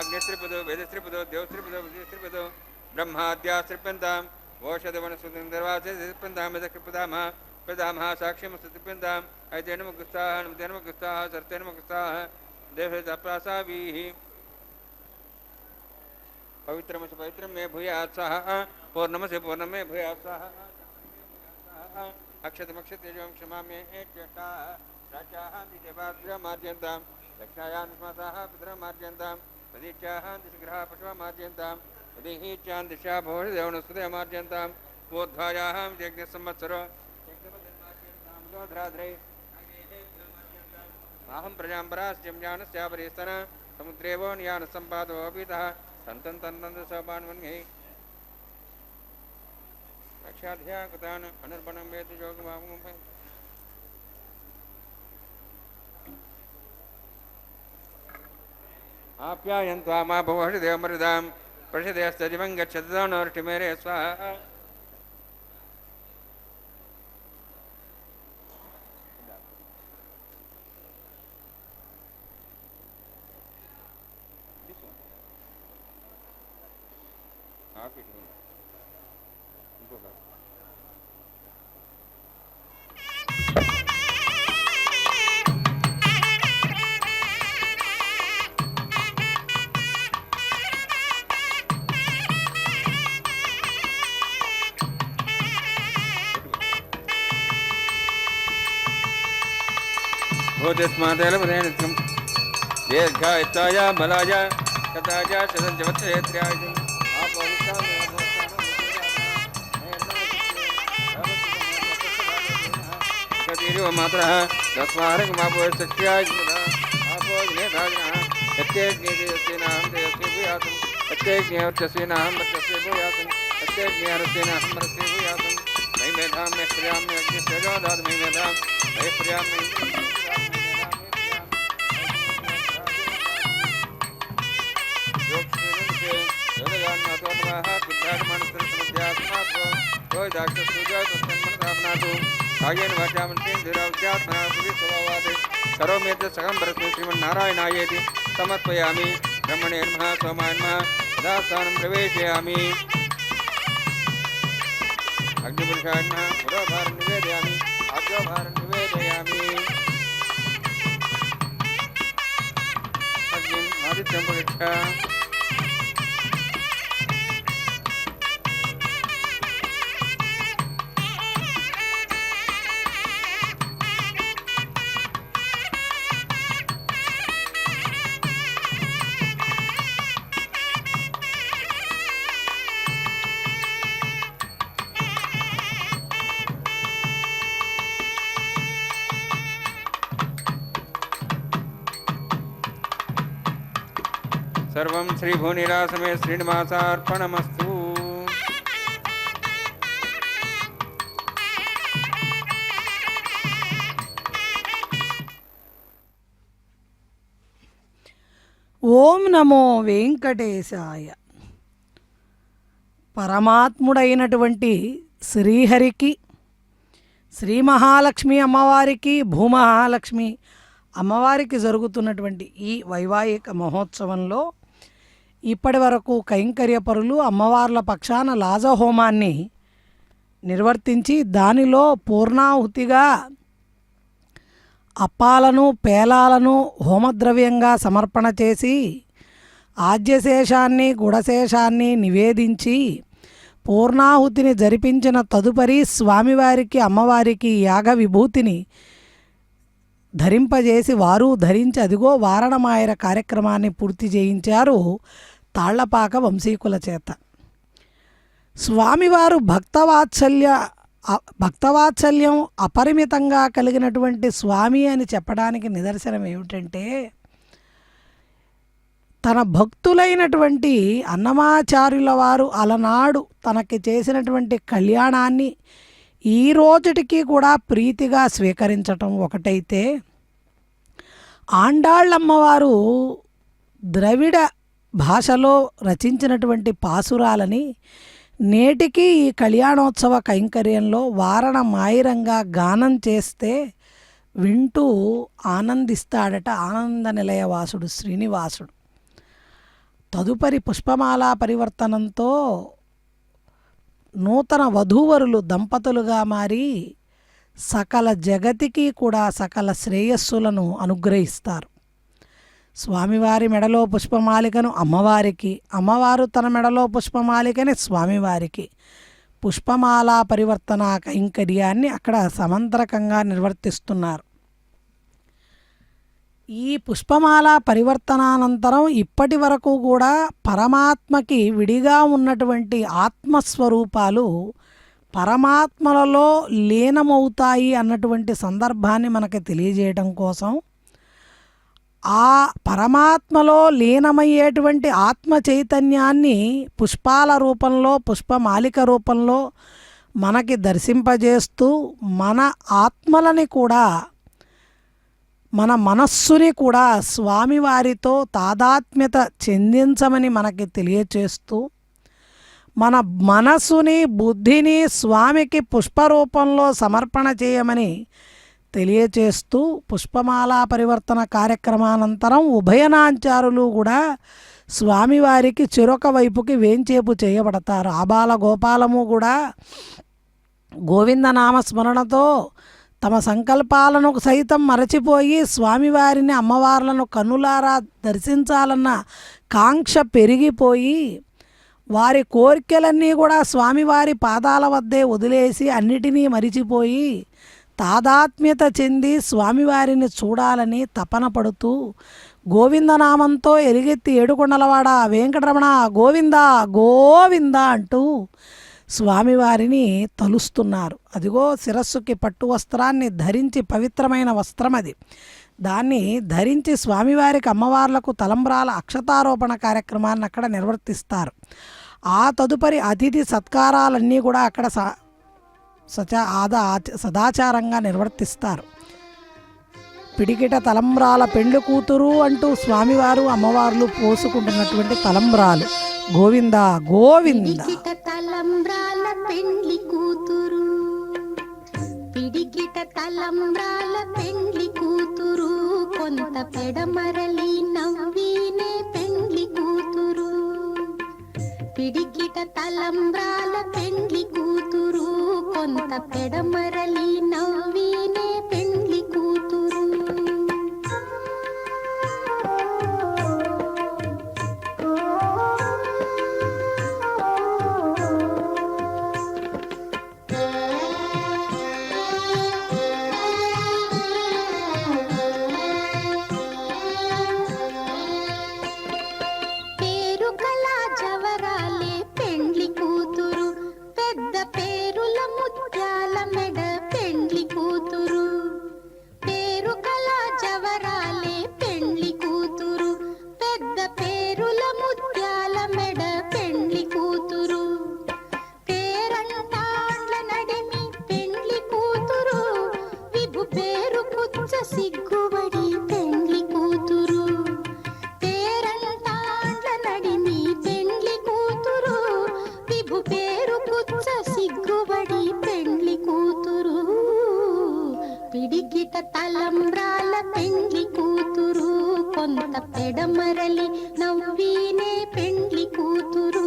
अग्निस्त्रिपदो वेदस्त्रिपदो देवस्त्रिपदो विद्युस्त्रिपदो ब्रह्माद्यास्त्रिप्यन्तां ओषधवनस्पतिर्वासेस्त्रिप्यन्तां वेदकृपदामः प्रदामः साक्ष्यमस्त्रिप्यन्ताम् ऐते नमगुस्ताः नमते नमगुस्ताः सर्ते नमगुस्ताः देवताप्रासावीः पवित्रमसि पवित्रं मे भूयात् स्वाहा पूर्णमसि पूर्णं मे भूयात् स्वाहा अक्षतमक्षतेजं क्षमा मे ज्येष्ठाः राजाः दिदेवाग्रमार्जन्तां दक्षिणायां स्मसाः पितरमार्जन्तां प्रदीच्याः दिशग्रहाः पशुमार्जन्तां प्रदीहीच्यां दिशा भोजदेवनस्पतिमार्जन्तां ऊर्ध्वायाः यज्ञसंवत्सरो यज्ञपदन्मार्जन्तां अहं प्रजां परास्यं ज्ञानस्यापरिस्तन समुद्रेवो ज्ञानसम्पादोऽपीतः तन्तं सोपान्वन्यै रक्षाध्या कृतान् अनर्पणं वेति योगमागमं आप्यायन्त्वा मा भवहृदेवमृदां प्रसिदेस्तदिवं गच्छतु नोर्टिमेरे स्वाहा भूतिस्मादेलपदेन दीर्घायत्ताय बलाय तथाय शतञ्चवत्सरेत्र्याय मात्रः तस्मारकमापोशक्त्याय आपोजनेधाजनः यत्यज्ञेयस्येनाहं देवस्य भूयासं यत्यज्ञेयवर्चस्येनाहं वर्चस्य भूयासं यत्यज्ञेयरस्येनाहं वर्चस्य भूयासं मयि मेधां मे प्रियां मे अग्निस्तेजो ददातु मयि मेधां मयि प्रियां मे भाग्येन वाचामन्त्रेन्द्रिरावत्यात्मना पुरुषस्वभावात् करोम्यद् सकलं परस्मै श्रीमन्नारायणायेति समर्पयामि ब्रह्मणे नमः सोमाय नमः यथास्थानं प्रवेशयामि अग्निपुरुषाय नमः पुरोभारं निवेदयामि आज्ञोभारं निवेदयामि अग्निम् आदित्यं प्रगच्छ సర్వం శ్రీ భూనిరాసమే శ్రీనివాసార్పణమస్తు. ఓం నమో వెంకటేశాయ. పరమాత్ముడైనటువంటి శ్రీహరికి, శ్రీ మహాలక్ష్మి అమ్మవారికి, భూమహాలక్ష్మి అమ్మవారికి జరుగుతున్నటువంటి ఈ వైవాహిక మహోత్సవంలో ఇప్పటి వరకు కైంకర్యపరులు అమ్మవార్ల పక్షాన లాజహోమాన్ని నిర్వర్తించి దానిలో పూర్ణాహుతిగా అప్పాలను పేలాలను హోమద్రవ్యంగా సమర్పణ చేసి ఆజ్యశేషాన్ని గుడశేషాన్ని నివేదించి పూర్ణాహుతిని జరిపించిన తదుపరి స్వామివారికి అమ్మవారికి యాగ విభూతిని ధరింపజేసి వారు ధరించి అదిగో వారణమాయర కార్యక్రమాన్ని పూర్తి చేయించారు తాళ్లపాక వంశీకుల చేత. స్వామివారు భక్తవాత్సల్యం అపరిమితంగా కలిగినటువంటి స్వామి అని చెప్పడానికి నిదర్శనం ఏమిటంటే, తన భక్తులైనటువంటి అన్నమాచార్యుల వారు అలనాడు తనకి చేసినటువంటి కళ్యాణాన్ని ఈ రోజుటికి కూడా ప్రీతిగా స్వీకరించటం ఒకటైతే, ఆండాళ్ళమ్మవారు ద్రవిడ భాషలో రచించినటువంటి పాసురాలని నేటికి ఈ కళ్యాణోత్సవ కైంకర్యంలో వారణ మాయిరంగా గానం చేస్తే వింటూ ఆనందిస్తాడట ఆనంద నిలయవాసుడు శ్రీనివాసుడు. తదుపరి పుష్పమాలా పరివర్తనంతో నూతన వధూవరులు దంపతులుగా మారి సకల జగతికి కూడా సకల శ్రేయస్సులను అనుగ్రహిస్తారు. స్వామివారి మెడలో పుష్పమాలికను అమ్మవారికి, అమ్మవారు తన మెడలో పుష్పమాలికని స్వామివారికి పుష్పమాలా పరివర్తన కైంకర్యాన్ని అక్కడ సమంత్రకంగా నిర్వర్తిస్తున్నారు. ఈ పుష్పమాల పరివర్తనానంతరం ఇప్పటి వరకు కూడా పరమాత్మకి విడిగా ఉన్నటువంటి ఆత్మస్వరూపాలు పరమాత్మలలో లీనమవుతాయి అన్నటువంటి సందర్భాన్ని మనకి తెలియజేయడం కోసం ఆ పరమాత్మలో లీనమయ్యేటువంటి ఆత్మ చైతన్యాన్ని పుష్పాల రూపంలో, పుష్పమాలిక రూపంలో మనకి దర్శింపజేస్తూ మన ఆత్మలని కూడా, మన మనస్సుని కూడా స్వామివారితో తాదాత్మ్యత చెందించమని మనకి తెలియచేస్తూ, మన మనసుని బుద్ధిని స్వామికి పుష్పరూపంలో సమర్పణ చేయమని తెలియచేస్తూ పుష్పమాలా పరివర్తన కార్యక్రమానంతరం ఉభయనాంచారులు కూడా స్వామివారికి చెరొక వైపుకి వేంచేపు చేయబడతారు. ఆబాల గోపాలము కూడా గోవిందనామ స్మరణతో తమ సంకల్పాలను సైతం మరచిపోయి స్వామివారిని అమ్మవార్లను కన్నులారా దర్శించాలన్న కాంక్ష పెరిగిపోయి వారి కోరికలన్నీ కూడా స్వామివారి పాదాల వద్దే వదిలేసి అన్నిటినీ మరిచిపోయి తాదాత్మ్యత చెంది స్వామివారిని చూడాలని తపన పడుతూ గోవిందనామంతో ఎలుగెత్తి ఏడుకొండలవాడ వెంకటరమణ గోవింద గోవింద అంటూ స్వామివారిని తలుస్తున్నారు. అదిగో శిరస్సుకి పట్టు వస్త్రాన్ని ధరించి, పవిత్రమైన వస్త్రం అది, దాన్ని ధరించి స్వామివారికి అమ్మవార్లకు తలంబ్రాల అక్షతారోపణ కార్యక్రమాన్ని అక్కడ నిర్వర్తిస్తారు. ఆ తదుపరి అతిథి సత్కారాలన్నీ కూడా అక్కడ సదాచారంగా నిర్వర్తిస్తారు. పిడికిట తలంబ్రాల పెండ్లి కూతురు అంటూ స్వామివారు అమ్మవార్లు పోసుకుంటున్నటువంటి తలంబ్రాలు గోవింద గోవింద. తలంబ్రాల పెండ్లి కూతురు, పిడికిట తలంబ్రాల పెండ్లి కూతురు, కొంత పెడమరలి నవ్వినే పెండ్లి కూతురు, పిడికిట తలంబ్రాల పెండ్లి కూతురు, కొంత పెడమరలి నవ్వినే పెండ్లి కూతురు. పేరు కళా జవరాలే పెండ్లి కూతురు, పెద్ద పేరుల ముత్యాల మెడ పెండ్లి కూతురు. ప్రభు పేరు పుచ్చ సిగ్గుబడి పెండ్లి కూతురు, పిడికిట తలంబ్రాల పెండ్లి కూతురు, కొంత పెడమరలి నవ్వీనే పెండ్లి కూతురు.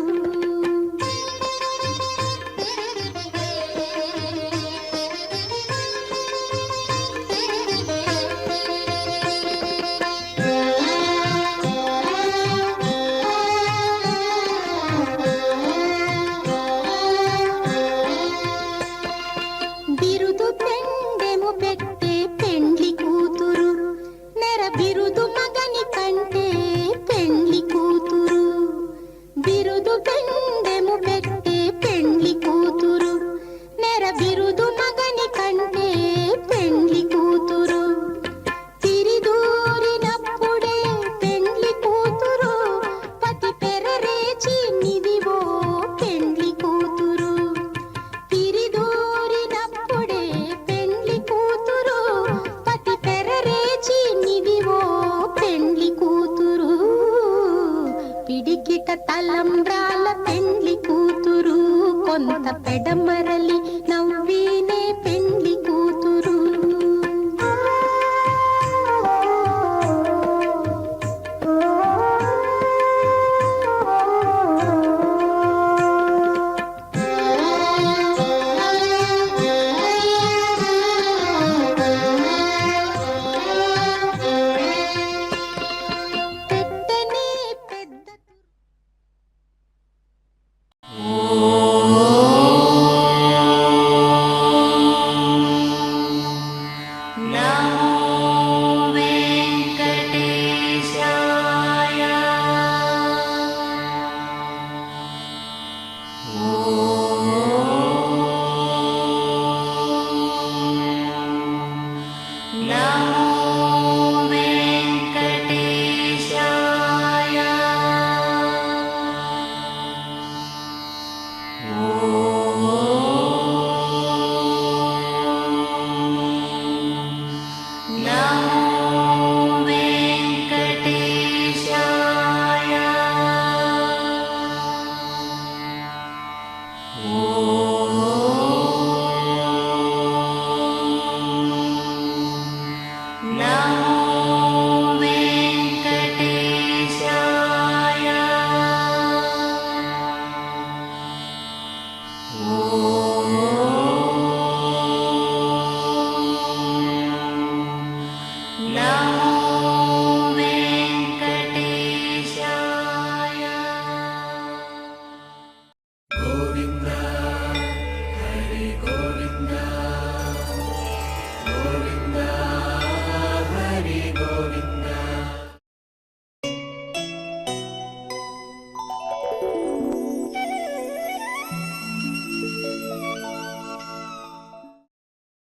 బిరుదు పెండెము పెట్టే పెండ్లి కూతురు, నెర బిరుదు మగని కంటే పెండ్లి కూతురు. బిరుదు పెండెము పెట్టే పెండ్లి కూతురు, నెర బిరుదు మగని కంటే పెండ్లి కూతురు. తిరిదూరినప్పుడే పెండ్లి కూతురు, పతి పెరరేచి నిదివో పెండ్లి కూతురు. తిరిదూరినప్పుడే పెండ్లి కూతురు, పతి పెరరేచి నిదివో పెండ్లి కూతురు. పిడికిట తలంబ్రాల పెండ్లి కూతురు, కొంత పెడమరలి నవ్వీనే పెండ్లి కూతురు. పెట్టనే పెద్ద ఓ